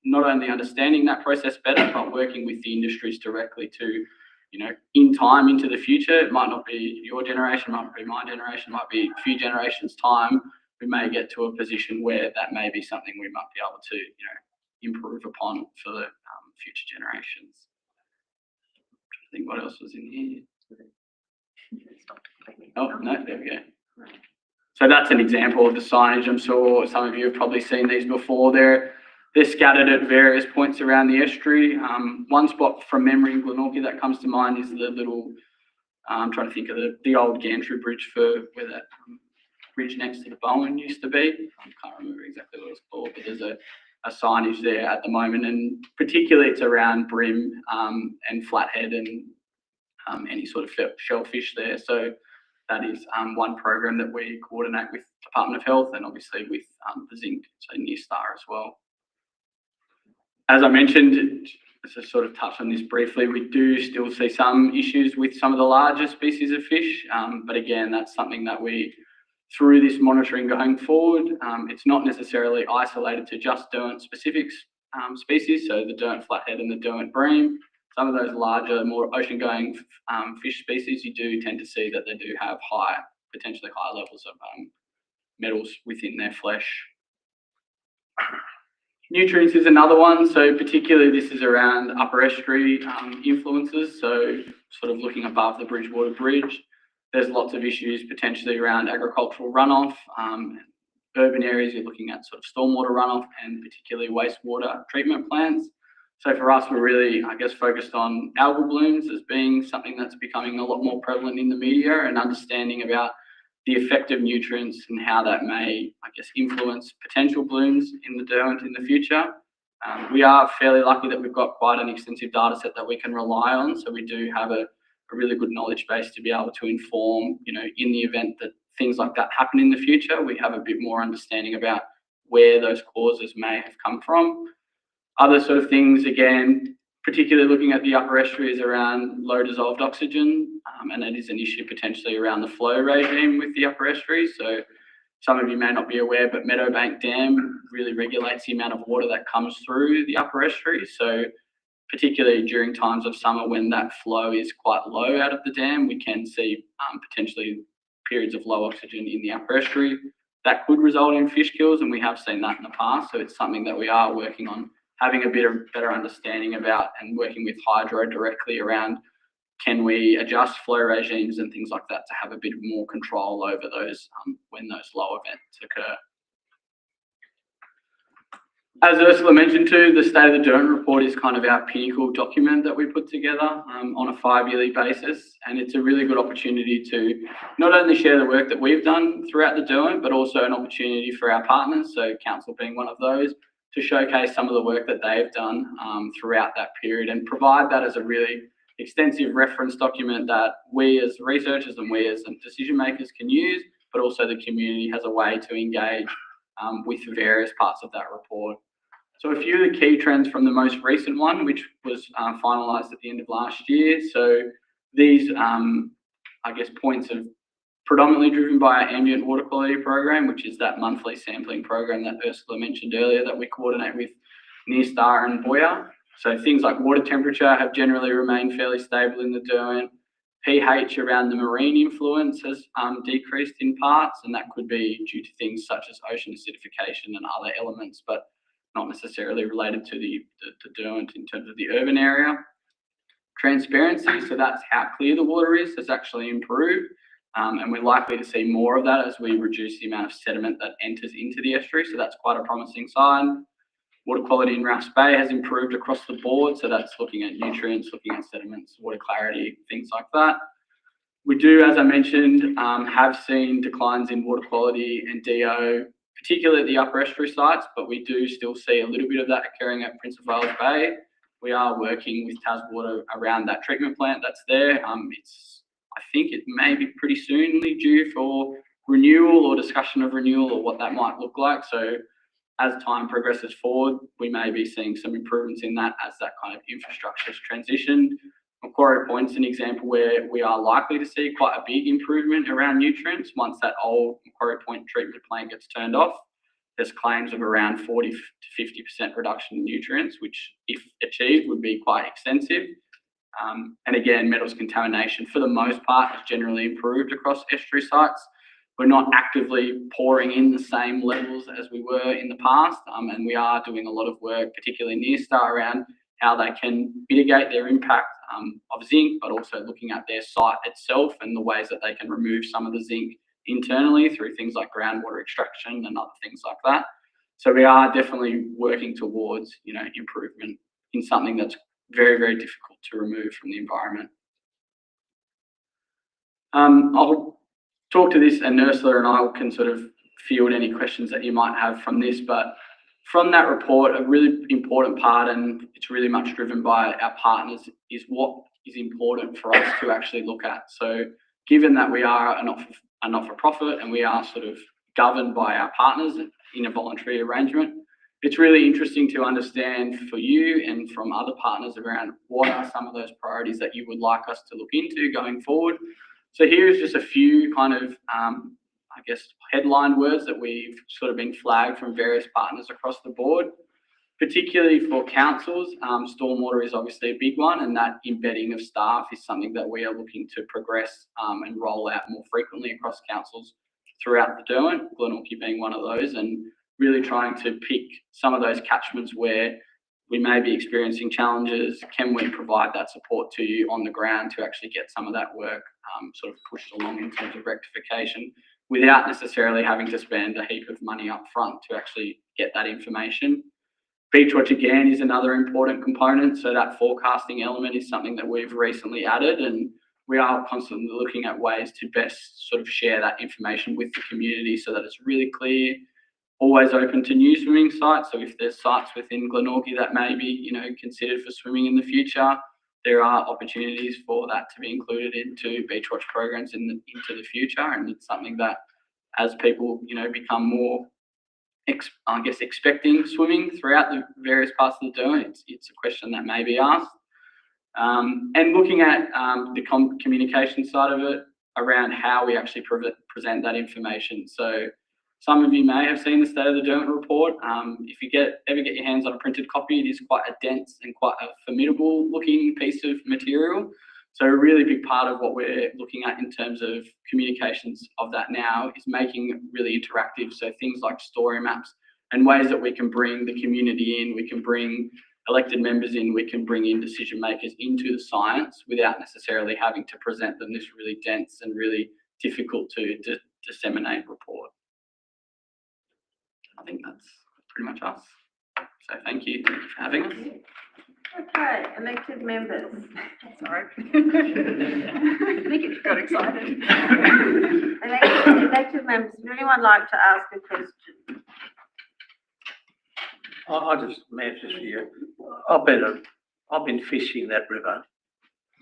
not only understanding that process better, but working with the industries directly to, you know, in time into the future. It might not be your generation, might not be my generation, might be a few generations' time. We may get to a position where that may be something we might be able to, you know, improve upon for the future generations. I think what else was in here? Oh, no, there we go. So that's an example of the signage. I'm sure some of you have probably seen these before. They're scattered at various points around the estuary. One spot from memory in Glenorchy that comes to mind is the little, I'm trying to think of the old gantry bridge for where that bridge next to the Bowen used to be. I can't remember exactly what it's called, but there's signage there at the moment, and particularly it's around bream and flathead and any sort of shellfish there. So that is one program that we coordinate with Department of Health and obviously with the zinc, so Near Star as well. As I mentioned, to sort of touch on this briefly, we do still see some issues with some of the larger species of fish, but again, that's something that we, through this monitoring going forward, it's not necessarily isolated to just Derwent specific species, so the Derwent flathead and the Derwent bream. Some of those larger, more ocean-going fish species, you do tend to see that they do have potentially high levels of metals within their flesh. Nutrients is another one, so particularly this is around upper estuary influences, so sort of looking above the Bridgewater Bridge. There's lots of issues potentially around agricultural runoff. Urban areas, you're looking at sort of stormwater runoff and particularly wastewater treatment plants. So for us, we're really, I guess, focused on algal blooms as being something that's becoming a lot more prevalent in the media, and understanding about the effect of nutrients and how that may, I guess, influence potential blooms in the Derwent in the future. We are fairly lucky that we've got quite an extensive data set that we can rely on. So we do have a really good knowledge base to be able to inform, in the event that things like that happen in the future, we have a bit more understanding about where those causes may have come from. Other sort of things, again, particularly looking at the upper estuaries around low dissolved oxygen, and that is an issue potentially around the flow regime with the upper estuaries. So some of you may not be aware, but Meadowbank Dam really regulates the amount of water that comes through the upper estuary. So particularly during times of summer when that flow is quite low out of the dam, we can see potentially periods of low oxygen in the upper estuary. That could result in fish kills, and we have seen that in the past. So it's something that we are working on having a bit of better understanding about, and working with Hydro directly around, can we adjust flow regimes and things like that to have a bit more control over those when those low events occur. As Ursula mentioned too, the State of the Derwent report is kind of our pinnacle document that we put together on a 5-yearly basis, and it's a really good opportunity to not only share the work that we've done throughout the Derwent, but also an opportunity for our partners, so Council being one of those, to showcase some of the work that they've done throughout that period, and provide that as a really extensive reference document that we as researchers and we as decision makers can use, but also the community has a way to engage with various parts of that report. So a few of the key trends from the most recent one, which was finalised at the end of last year. So these, I guess, points are predominantly driven by our ambient water quality program, which is that monthly sampling program that Ursula mentioned earlier that we coordinate with Near Star and Boyer. So things like water temperature have generally remained fairly stable in the Derwent. pH around the marine influence has decreased in parts, and that could be due to things such as ocean acidification and other elements, but not necessarily related to the Derwent in terms of the urban area. Transparency, so that's how clear the water is, has actually improved. And we're likely to see more of that as we reduce the amount of sediment that enters into the estuary. So that's quite a promising sign. Water quality in Rouse Bay has improved across the board. So that's looking at nutrients, looking at sediments, water clarity, things like that. We do, as I mentioned, have seen declines in water quality and DO, particularly at the upper estuary sites, but we do still see a little bit of that occurring at Prince of Wales Bay. We are working with Taswater around that treatment plant that's there. I think it may be pretty soonly due for renewal or discussion of renewal or what that might look like. So as time progresses forward, we may be seeing some improvements in that as that kind of infrastructure is transitioned. Macquarie Point's an example where we are likely to see quite a big improvement around nutrients once that old Macquarie Point treatment plant gets turned off. There's claims of around 40 to 50% reduction in nutrients, which if achieved would be quite extensive. And again, metals contamination for the most part has generally improved across estuary sites. We're not actively pouring in the same levels as we were in the past, and we are doing a lot of work, particularly Near Star, around how they can mitigate their impact of zinc, but also looking at their site itself and the ways that they can remove some of the zinc internally through things like groundwater extraction and other things like that. So we are definitely working towards, improvement in something that's very, very difficult to remove from the environment. I'll talk to this, and Ursula and I can sort of field any questions that you might have from this, but from that report, a really important part, and it's really much driven by our partners, is what is important for us to actually look at. So given that we are a not-for-profit and we are sort of governed by our partners in a voluntary arrangement, it's really interesting to understand for you and from other partners around what are some of those priorities that you would like us to look into going forward. So here's just a few kind of, I guess, headline words that we've sort of been flagged from various partners across the board. Particularly for councils, stormwater is obviously a big one, and that embedding of staff is something that we are looking to progress and roll out more frequently across councils throughout the Derwent, Glenorchy being one of those, and really trying to pick some of those catchments where we may be experiencing challenges. Can we provide that support to you on the ground to actually get some of that work sort of pushed along in terms of rectification without necessarily having to spend a heap of money up front to actually get that information. Beachwatch again is another important component. So that forecasting element is something that we've recently added, and we are constantly looking at ways to best sort of share that information with the community so that it's really clear, always open to new swimming sites. So if there's sites within Glenorchy that may be, considered for swimming in the future, there are opportunities for that to be included into Beachwatch programs into the future. And it's something that as people, become more expecting swimming throughout the various parts of the Derwent, it's a question that may be asked. And looking at the communication side of it around how we actually present that information. So some of you may have seen the State of the Derwent report. If you ever get your hands on a printed copy, it is quite a dense and quite a formidable looking piece of material. So a really big part of what we're looking at in terms of communications of that now is making it really interactive. So things like story maps and ways that we can bring the community in, we can bring elected members in, we can bring in decision makers into the science without necessarily having to present them this really dense and really difficult to disseminate report. I think that's pretty much us. So thank you for having us. Okay, elected members. Sorry. I think it got excited. Elected members, would anyone like to ask a question? I just answer for you. I've been fishing that river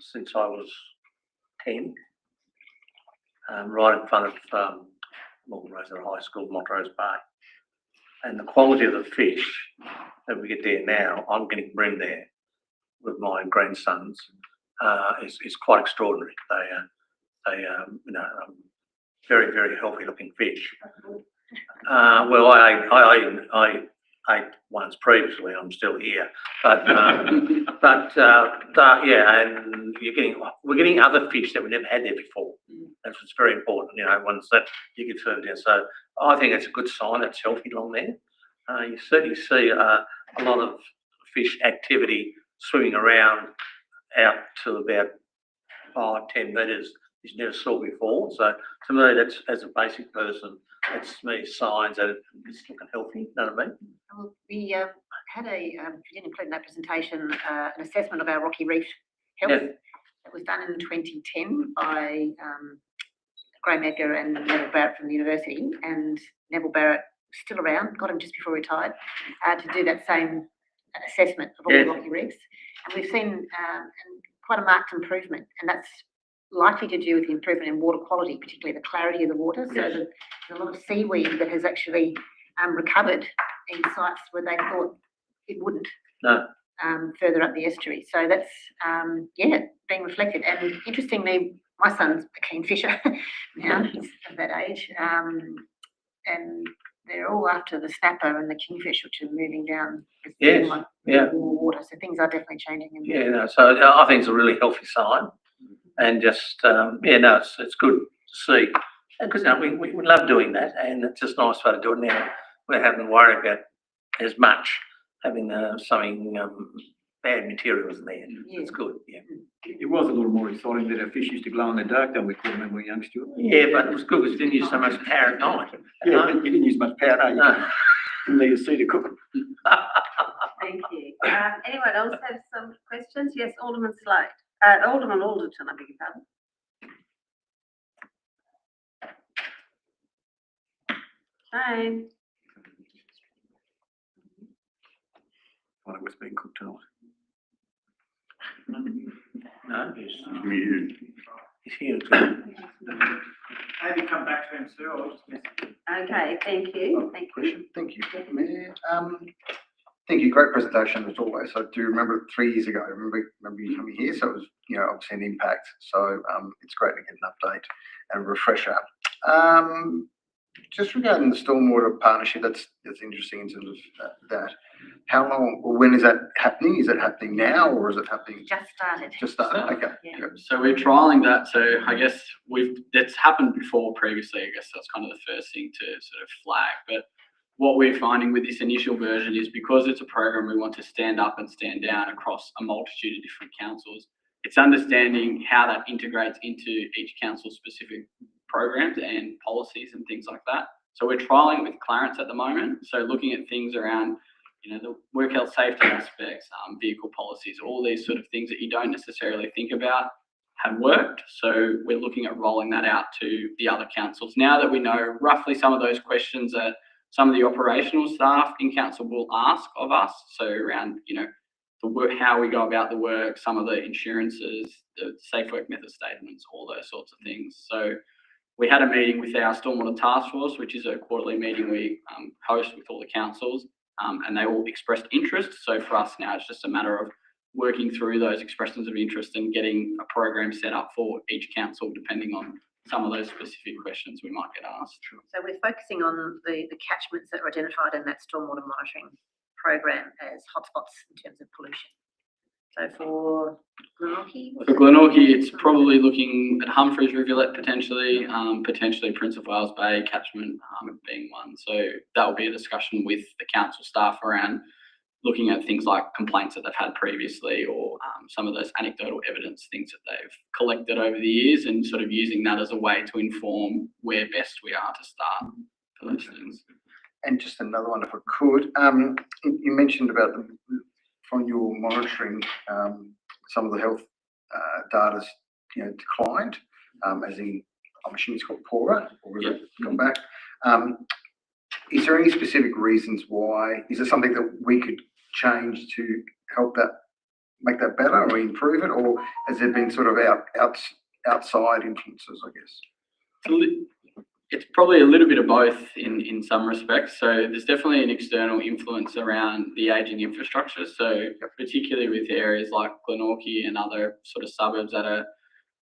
since I was 10, right in front of Montrose High School, Montrose Park. And the quality of the fish that we get there now, I'm getting bred there with my grandsons, is quite extraordinary. They very, very healthy looking fish. Well, I ate once previously. I'm still here, but yeah, and we're getting other fish that we never had there before. That's what's very important, ones that you get further down. So I think it's a good sign. It's healthy along there. You certainly see a lot of fish activity swimming around out to about 5-10 metres. You never saw before. So to me, that's, as a basic person, that's me signs that it's looking healthy. You know what I mean? Well, we had we didn't include in that presentation an assessment of our rocky reef health. Yeah. That was done in 2010 by Graham Edgar and Neville Barrett from the university, and Neville Barrett was still around, got him just before he retired, to do that same assessment of all the rocky reefs. And we've seen quite a marked improvement, and that's likely to do with the improvement in water quality, particularly the clarity of the water. So there's a lot of seaweed that has actually recovered in sites where they thought it wouldn't. No. Further up the estuary. So that's, being reflected. And interestingly, my son's a keen fisher now, he's of that age, and they're all after the snapper and the kingfish, which are moving down warmer water. So things are definitely changing. So I think it's a really healthy sign, and just it's good to see, because we love doing that, and it's just nice way to do it now. We're having to worry about as much having something bad materials in there. It's good. Yeah. It was a little more exciting that our fish used to glow in the dark than we could when we were young, Stuart. Yeah, but it was good because we didn't use so much power at night. Yeah, you didn't use much power, no. No. You need to see to cook them. Thank you. Anyone else have some questions? Yes, Alderman Slade. Alderman Alderton, I beg your pardon. Shane. Find out what's being cooked tonight. No, he's You. here. Maybe come back to him, Sue, I'll just miss it. Okay, thank you. Thank you. Question. Thank you, Mayor. Thank you. Great presentation as always. I do remember 3 years ago. I remember you coming here, so it was, obviously an impact. So it's great to get an update and a refresher. Just regarding the stormwater partnership, that's interesting in terms of that. How long or when is that happening? Is it happening now or is it happening? Just started. Just started. Okay. Yeah. Good. So we're trialing that. So I guess that's happened before previously. I guess that's kind of the first thing to sort of flag. But what we're finding with this initial version is because it's a program we want to stand up and stand down across a multitude of different councils, it's understanding how that integrates into each council's specific programs and policies and things like that. So we're trialing with Clarence at the moment. So looking at things around, the work health safety aspects, vehicle policies, all these sort of things that you don't necessarily think about have worked. So we're looking at rolling that out to the other councils. Now that we know roughly some of those questions that some of the operational staff in council will ask of us. So around, the work, how we go about the work, some of the insurances, the safe work method statements, all those sorts of things. So we had a meeting with our Stormwater Task Force, which is a quarterly meeting we host with all the councils, and they all expressed interest. So for us now, it's just a matter of working through those expressions of interest and getting a program set up for each council, depending on some of those specific questions we might get asked. So we're focusing on the catchments that are identified in that stormwater monitoring program as hotspots in terms of pollution. So for Glenorchy? For Glenorchy, it's probably looking at Humphreys Rivulet potentially, potentially Prince of Wales Bay catchment being one. So that will be a discussion with the council staff around looking at things like complaints that they've had previously or some of those anecdotal evidence things that they've collected over the years and sort of using that as a way to inform where best we are to start for those things. And just another one, if I could. You mentioned about from your monitoring, some of the health data's declined, as in I'm assuming it's got poorer or has it gone back? Is there any specific reasons why? Is there something that we could change to help that make that better or improve it, or has there been sort of outside influences, I guess? It's probably a little bit of both in some respects. So there's definitely an external influence around the ageing infrastructure. So particularly with areas like Glenorchy and other sort of suburbs that are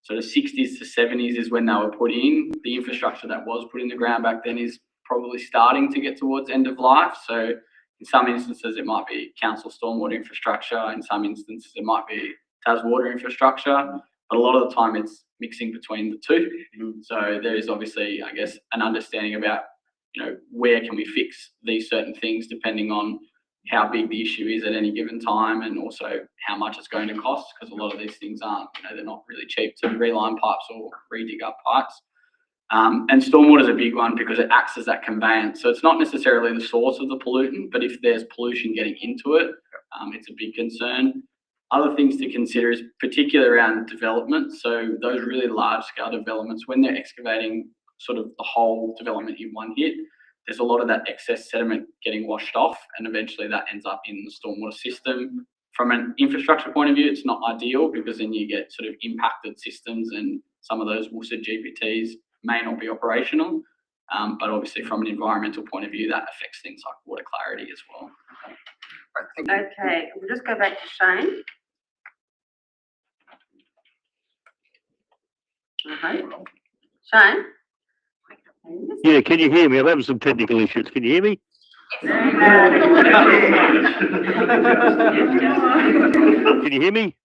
sort of 60s to 70s is when they were put in. The infrastructure that was put in the ground back then is probably starting to get towards end of life. So in some instances, it might be council stormwater infrastructure. In some instances, it might be Tas water infrastructure. But a lot of the time, it's mixing between the two. So there is obviously, I guess, an understanding about, where can we fix these certain things depending on how big the issue is at any given time and also how much it's going to cost, because a lot of these things aren't, they're not really cheap to reline pipes or re-dig up pipes. And stormwater is a big one because it acts as that conveyance. So it's not necessarily the source of the pollutant, but if there's pollution getting into it, it's a big concern. Other things to consider is particularly around development. So those really large scale developments, when they're excavating sort of the whole development in one hit, there's a lot of that excess sediment getting washed off and eventually that ends up in the stormwater system. From an infrastructure point of view, it's not ideal because then you get sort of impacted systems and some of those WUSA GPTs may not be operational. But obviously from an environmental point of view, that affects things like water clarity as well. Okay, we'll just go back to Shane. Okay. Shane? Yeah, can you hear me? I'm having some technical issues. Can you hear me? Can you hear me?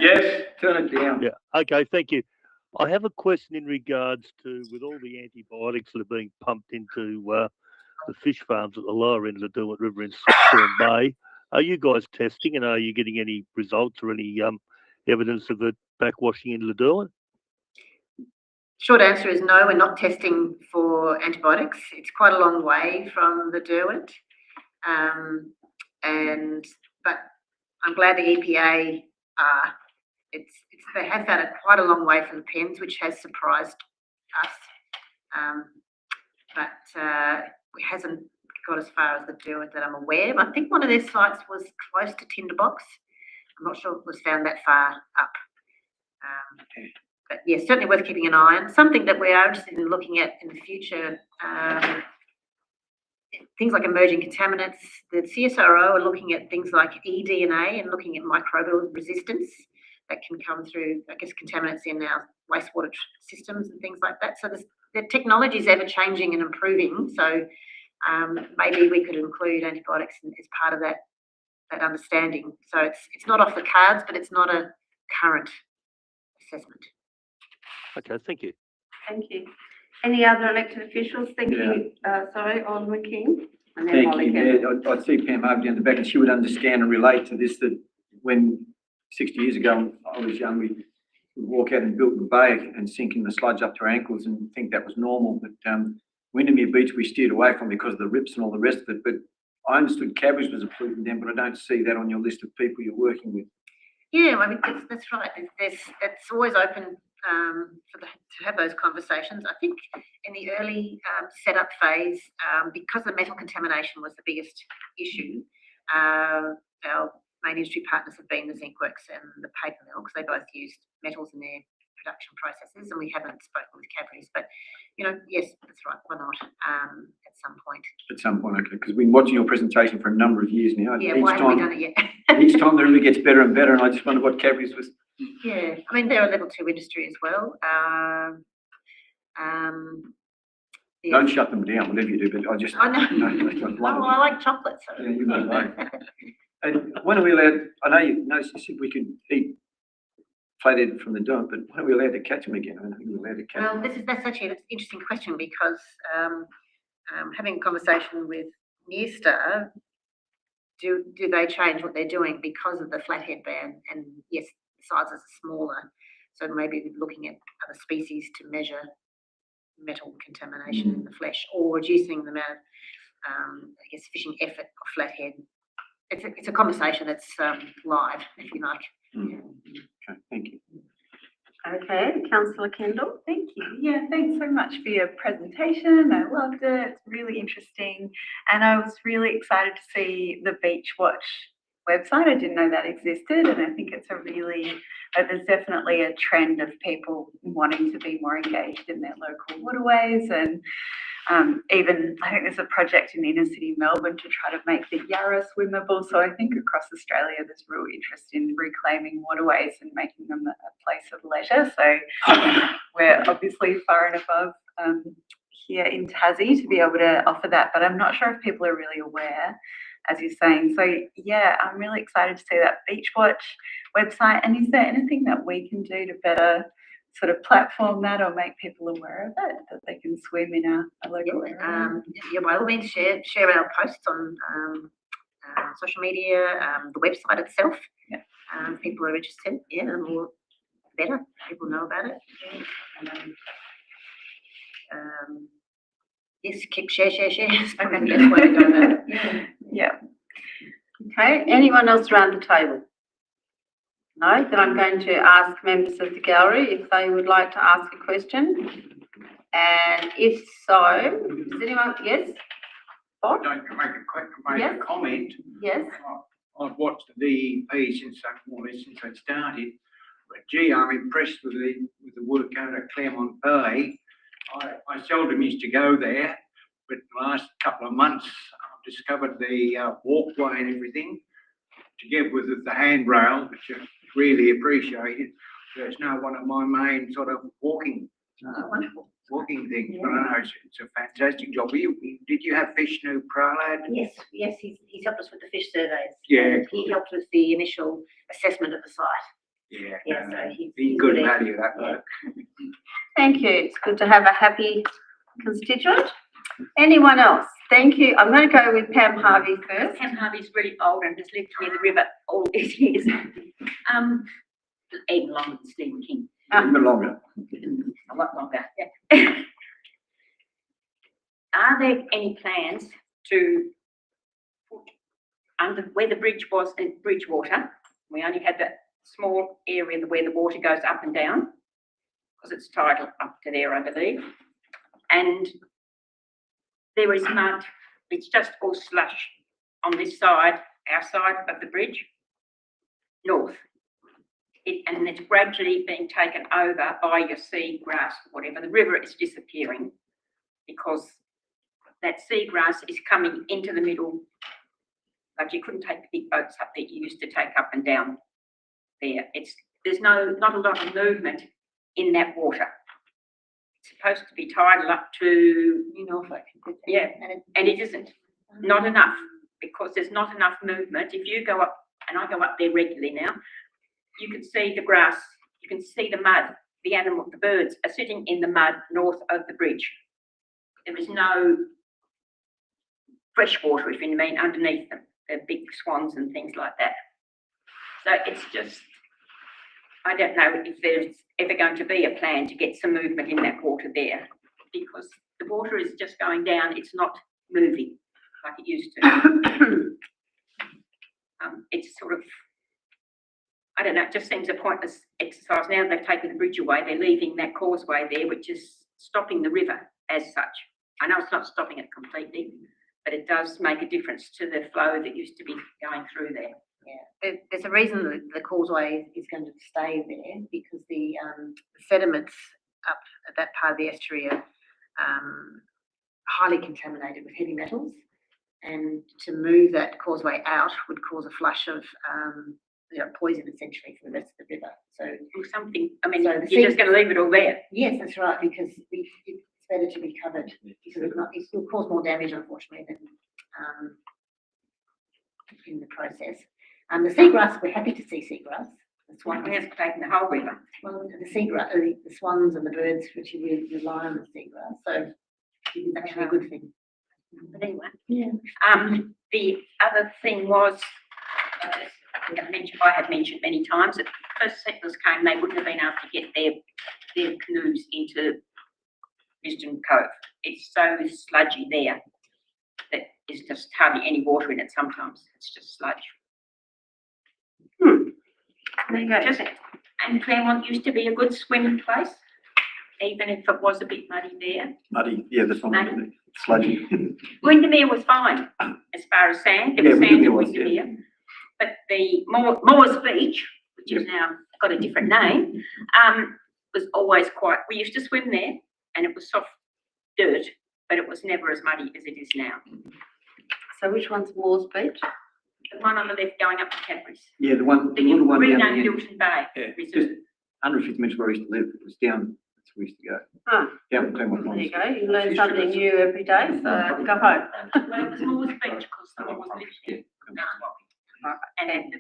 Yes, turn it down. Yeah. Okay, thank you. I have a question in regards to, with all the antibiotics that are being pumped into the fish farms at the lower end of the Derwent River in Storm Bay, are you guys testing and are you getting any results or any evidence of it backwashing into the Derwent? Short answer is no, we're not testing for antibiotics. It's quite a long way from the Derwent. But I'm glad the EPA they have found it quite a long way from the pens, which has surprised us. But it hasn't got as far as the Derwent that I'm aware of. I think one of their sites was close to Tinderbox. I'm not sure it was found that far up. But yeah, certainly worth keeping an eye on. Something that we are interested in looking at in the future, things like emerging contaminants. The CSIRO are looking at things like eDNA and looking at microbial resistance that can come through, I guess, contaminants in our wastewater systems and things like that. So the technology is ever changing and improving. So maybe we could include antibiotics as part of that understanding. So it's not off the cards, but it's not a current assessment. Okay, thank you. Thank you. Any other elected officials? Thank you. Sorry, Alderman King. And then Thank Molly you. Kendall. Yeah, I see Pam over down the back and she would understand and relate to this, that when 60 years ago when I was young, we would walk out in Bilton Bay and sink in the sludge up to our ankles and think that was normal. But Windermere Beach we steered away from because of the rips and all the rest of it. But I understood Cabbage was a pollutant then, but I don't see that on your list of people you're working with. Yeah, I mean, that's right. It's always open to have those conversations. I think in the early setup phase, because the metal contamination was the biggest issue, our main industry partners have been the zinc works and the paper mill, because they both used metals in their production processes, and we haven't spoken with Cadbury's. But, yes, that's right. Why not at some point? At some point, okay, because we've been watching your presentation for a number of years now. Yeah, why haven't we done it yet? Each time the river gets better and better, and I just wonder what Cadbury's was. Yeah, I mean, they're a level 2 industry as well. Yeah. Don't shut them down, whatever you do, but I just... I know. No, I like chocolate, so. Yeah, you know, right. And when are we allowed, I know you said we could eat flathead from the dump, but when are we allowed to catch them again? I don't think we're allowed to catch them. Well, that's actually an interesting question, because having a conversation with Near do they change what they're doing because of the flathead ban? And yes, the sizes are smaller, so maybe we're looking at other species to measure metal contamination in the flesh, or reducing the amount of, I guess, fishing effort of flathead. It's a conversation that's live, if you like. Okay, thank you. Okay, Councillor Kendall. Thank you. Yeah, thanks so much for your presentation. I loved it. It's really interesting. And I was really excited to see the Beach Watch website. I didn't know that existed. And I think it's there's definitely a trend of people wanting to be more engaged in their local waterways. And even I think there's a project in inner city Melbourne to try to make the Yarra swimmable. So I think across Australia there's real interest in reclaiming waterways and making them a place of leisure. So we're obviously far and above here in Tassie to be able to offer that, but I'm not sure if people are really aware, as you're saying. So yeah, I'm really excited to see that Beach Watch website. And is there anything that we can do to better sort of platform that or make people aware of it, that they can swim in a local area? Yeah, by all means, share our posts on social media, the website itself. Yeah. People are interested, the more better. People know about it. Yes, keep share. It's probably the best way to go about it. Yeah. Okay, anyone else around the table? No, then I'm going to ask members of the gallery if they would like to ask a question. And if so, does anyone, yes? Bob? I'd like to make Yes. a comment. Yes. I've watched the DEP since I started, but gee, I'm impressed with the work out at Claremont Bay. I seldom used to go there, but the last couple of months I've discovered the walkway and everything, together with the handrail, which I really appreciated. So it's now one of my main sort of walking things. Yeah. But I know it's a fantastic job. Did you have Vishnu Prahlad? Yes, he's helped us with the fish surveys. Yeah. And he helped with the initial assessment of the site. Yeah, Yeah, so he's good really- value, that work. Thank you. It's good to have a happy constituent. Anyone else? Thank you. I'm going to go with Pam Harvey first. Pam Harvey's really old and has lived near the river all these years. Even longer than Stephen King. Even longer. A lot longer. Yeah. Are there any plans to put under where the bridge was in Bridgewater? We only had that small area where the water goes up and down, because it's tidal up to there, I believe. And there is mud it's just all slush on this side, our side of the bridge, north. And it's gradually being taken over by your seagrass, whatever. The river is disappearing because that seagrass is coming into the middle. Like you couldn't take the big boats up that you used to take up and down there. There's not a lot of movement in that water. It's supposed to be tidal up to Norfolk. yeah, and it isn't. Not enough, because there's not enough movement. If you go up, and I go up there regularly now, you can see the grass, you can see the mud, the birds are sitting in the mud north of the bridge. There is no fresh water, if you mean, underneath them. They're big swans and things like that. So it's just, I don't know if there's ever going to be a plan to get some movement in that water there, because the water is just going down, it's not moving like it used to. It's sort of, I don't know, it just seems a pointless exercise. Now they've taken the bridge away, they're leaving that causeway there, which is stopping the river as such. I know it's not stopping it completely, but it does make a difference to the flow that used to be going through there. Yeah, there's a reason that the causeway is going to stay there, because the sediments up at that part of the estuary are highly contaminated with heavy metals, and to move that causeway out would cause a flush of poison essentially for the rest of the river. So Or something, I mean, So you're just going to leave it all there. yes, that's right, because it's better to be covered, because it will cause more damage, unfortunately, than in the process. The seagrass, we're happy to see seagrass. The swans, It has taken the whole river. well, the seagrass, the swans and the birds, which you rely on the seagrass, so it is actually a good thing. But anyway, Yeah. the other thing was, I think I have mentioned many times, that the first settlers came, they wouldn't have been able to get their canoes into Wisdom Cove. It's so sludgy there that there's just hardly any water in it sometimes. It's just sludge. There you go. And Claremont used to be a good swimming place, even if it was a bit muddy there. Muddy, yeah, that's not Muddy. sludgy. Windermere was fine as far as sand. There Yeah, was sand Windermere in was, yeah. Windermere. But the Moores Beach, which is now got a different name, was always quite, we used to swim there and it was soft dirt, but it was never as muddy as it is now. So which one's Moores Beach? The one on the left going up to Cadbury's. Yeah, the one The down renamed the Hilton Bay Yeah, Reserve. just 150 metres where I used to live, it was down, that's where we used to go. Ah, Down Glenorchy. there you go. You learn something new every day, so go home. Well, it was Moores Beach because someone was living there. That's what. And then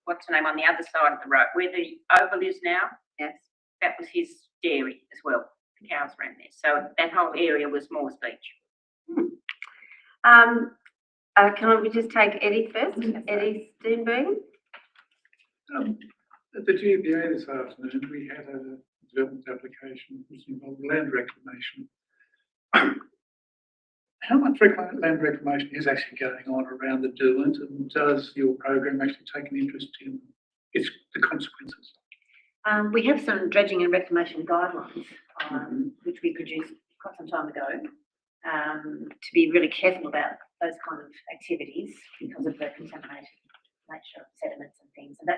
what's the name on the other side of the road, where the oval is now? Yes. That was his dairy as well. The cows ran there. So that whole area was Moores Beach. Can we just take Eddie first? Eddie Steenbergen? At the GBA this afternoon, we had a development application which involved land reclamation. How much land reclamation is actually going on around the Derwent, and does your program actually take an interest in the consequences? We have some dredging and reclamation guidelines, which we produced quite some time ago, to be really careful about those kind of activities because of the contaminated nature of sediments and things. And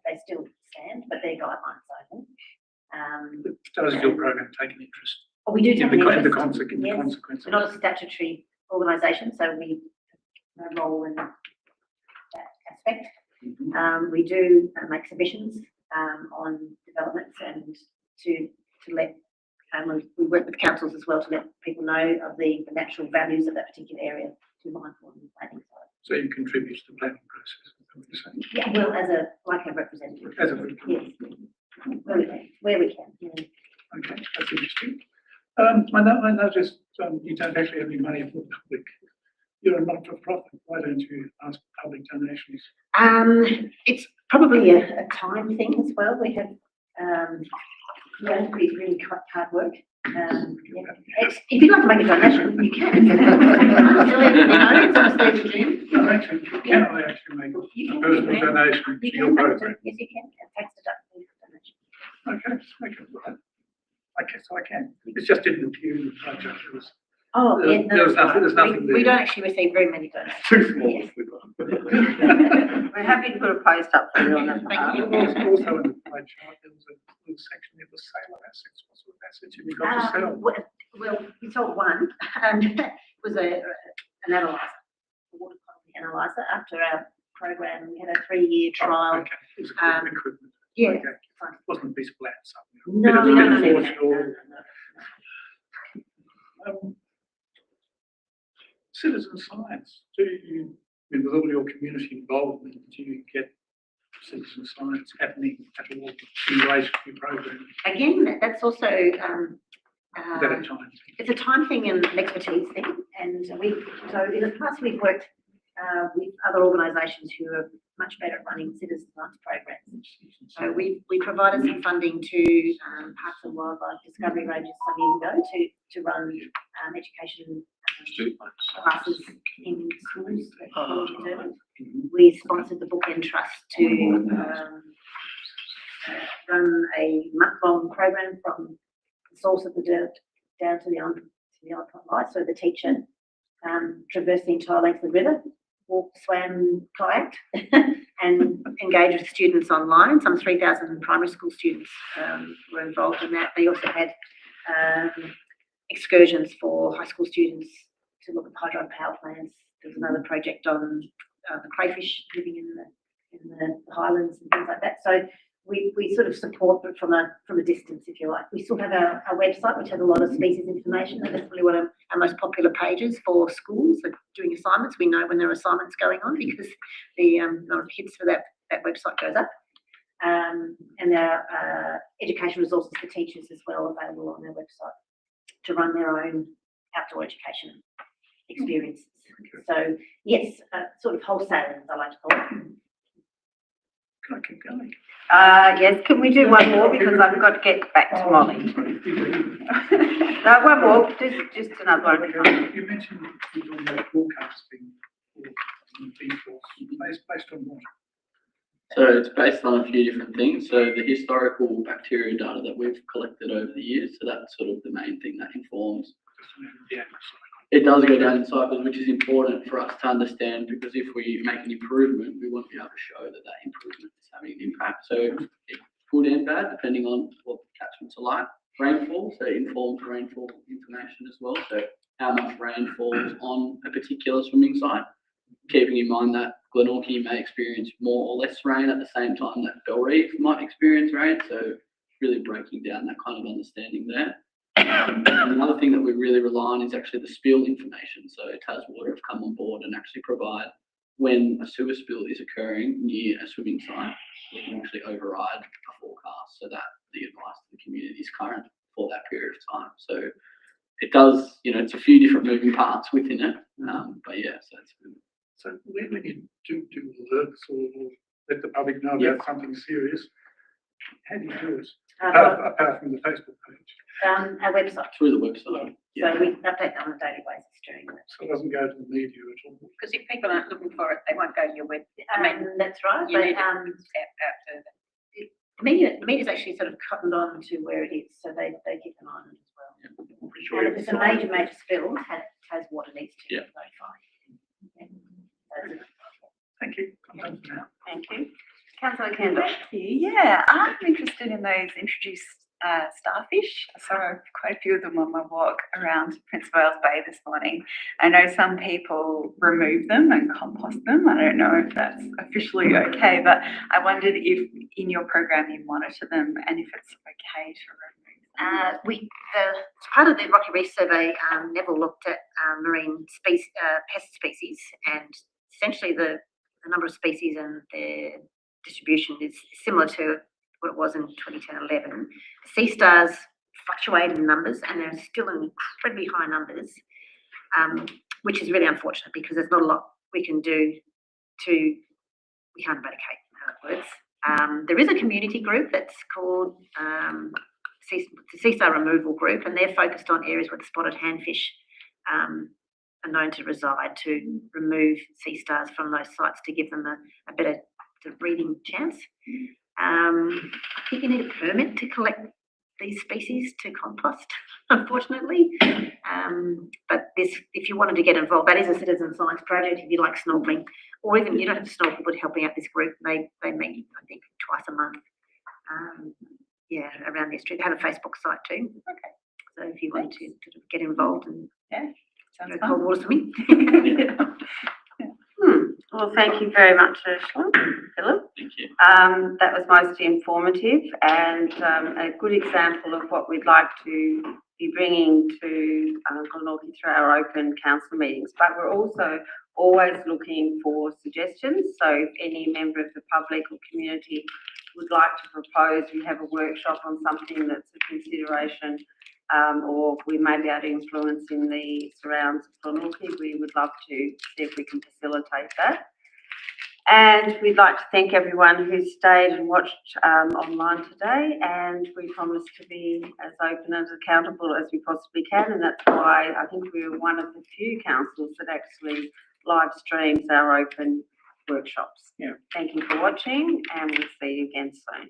they still stand, but they're guidelines only. Does your program take an interest Oh, we do take an in the interest. consequences? We're not a statutory organisation, so we have no role in that aspect. We do make submissions on developments and to let, we work with councils as well to let people know of the natural values of that particular area to mindful on the planning side. So you contribute to the planning process, is that what you're saying? Yeah, well, as a representative. As a representative. Yes, where we can. Yeah. Okay, that's interesting. I noticed you don't actually have any money for the public. You're a not-for-profit. Why don't you ask for public donations? It's probably a time thing as well. We have really quite hard work. If you'd like to make a donation, you can. It's almost 30 June. No, actually, can I actually make a personal donation to your program? Yes, you can. Tax deductible donation. Okay, I guess I can. It just didn't appear in the budget. It was Oh, yeah, There's nothing we there. don't actually receive very many donations. Too small. Yes. We're happy to put a post up for you on that. Thank you. Also in the pie chart, there was a little section that was sale of assets. What sort of assets have you got to sell? Well, we sold one, it was an analyzer, a water quality analyzer. After our program, we had a 3-year trial. Okay, it was Um, equipment. Yeah. Okay. Wasn't a piece of land, something. No, Bit of no. fortune or- Citizen science, do you, I mean, with all your community involvement, do you get citizen science happening at all in relation to your program? Again, that's also, Is that a time thing? it's a time thing and an expertise thing. And so in the past, we've worked with other organisations who are much better at running citizen science programs. So we provided some funding to Parks and Wildlife Discovery Ranges some years ago to run education classes in schools. We sponsored the Bookend Trust to run a month-long program from the source of the dirt down to the icon light. So the teacher traversed the entire length of the river, walked, swam, kayaked, and engaged with students online. Some 3,000 primary school students were involved in that. They also had excursions for high school students to look at hydro power plants. There was another project on the crayfish living in the highlands and things like that. So we sort of support them from a distance, if you like. We still have our website, which has a lot of species information. That's probably one of our most popular pages for schools that doing assignments. We know when there are assignments going on because the number of hits for that website goes up. And our education resources for teachers as well available on our website to run their own outdoor education experiences. So yes, sort of wholesaling, as I like to call it. Can I keep going? Yes, can we do one more because I've got to get back to Molly. No, one more, just another one. You mentioned you're talking about forecasting based on what? So it's based on a few different things. So the historical bacteria data that we've collected over the years, so that's sort of the main thing that informs. Yeah. It does go down in cycles, which is important for us to understand because if we make an improvement, we want to be able to show that that improvement is having an impact. So it's good and bad, depending on what the catchments are like. Rainfall, so it informs rainfall information as well. So how much rain falls on a particular swimming site, keeping in mind that Glenorchy may experience more or less rain at the same time that Belrive might experience rain. So really breaking down that kind of understanding there. And another thing that we really rely on is actually the spill information. So Taswater have come on board and actually provide when a sewer spill is occurring near a swimming site, we can actually override a forecast so that the advice to the community is current for that period of time. So it does, it's a few different moving parts within it. But yeah, so it's good. So when you do alerts or let the public know about something serious, how do you do it? Apart from the Facebook page. Our website. Through the website. So we update that on a daily basis during that. So it doesn't go to the media at all. Because if people aren't looking for it, they won't go to your web. That's right. You But need to out further. the media's actually sort of cottoned on to where it is, so they keep an eye on it as well. I'm pretty sure And if it's a major spill, Taswater needs to notify. Thank you. I'm done for now. Thank you. Councillor Kendall. Thank you. Yeah, I'm interested in those introduced starfish. I saw quite a few of them on my walk around Prince of Wales Bay this morning. I know some people remove them and compost them. I don't know if that's officially okay, but I wondered if in your program you monitor them and if it's okay to remove them. As part of the Rocky Reef Survey, Neville looked at marine pest species, and essentially the number of species and their distribution is similar to what it was in 2010-11. Sea stars fluctuate in numbers, and they're still in incredibly high numbers, which is really unfortunate because there's not a lot we can do we can't eradicate, in other words. There is a community group that's called the Sea Star Removal Group, and they're focused on areas where the spotted handfish are known to reside, to remove sea stars from those sites to give them a better breeding chance. I think you need a permit to collect these species to compost, unfortunately. But this, if you wanted to get involved, that is a citizen science project. If you like snorkeling, or even you don't have to snorkel, but helping out this group, they meet, I think, twice a month. Yeah, around the estuary. They have a Facebook site too. Okay. So if you want to sort of get involved and Sounds cold fun. water swimming. Well, thank you very much, Ursula. Philip. Thank you. That was most informative and a good example of what we'd like to be bringing to Glenorchy through our open council meetings. But we're also always looking for suggestions. So if any member of the public or community would like to propose, we have a workshop on something that's a consideration, or we may be able to influence in the surrounds of Glenorchy, we would love to see if we can facilitate that. And we'd like to thank everyone who stayed and watched online today, and we promise to be as open and accountable as we possibly can, and that's why I think we're one of the few councils that actually live streams our open workshops. Yeah. Thank you for watching, and we'll see you again soon.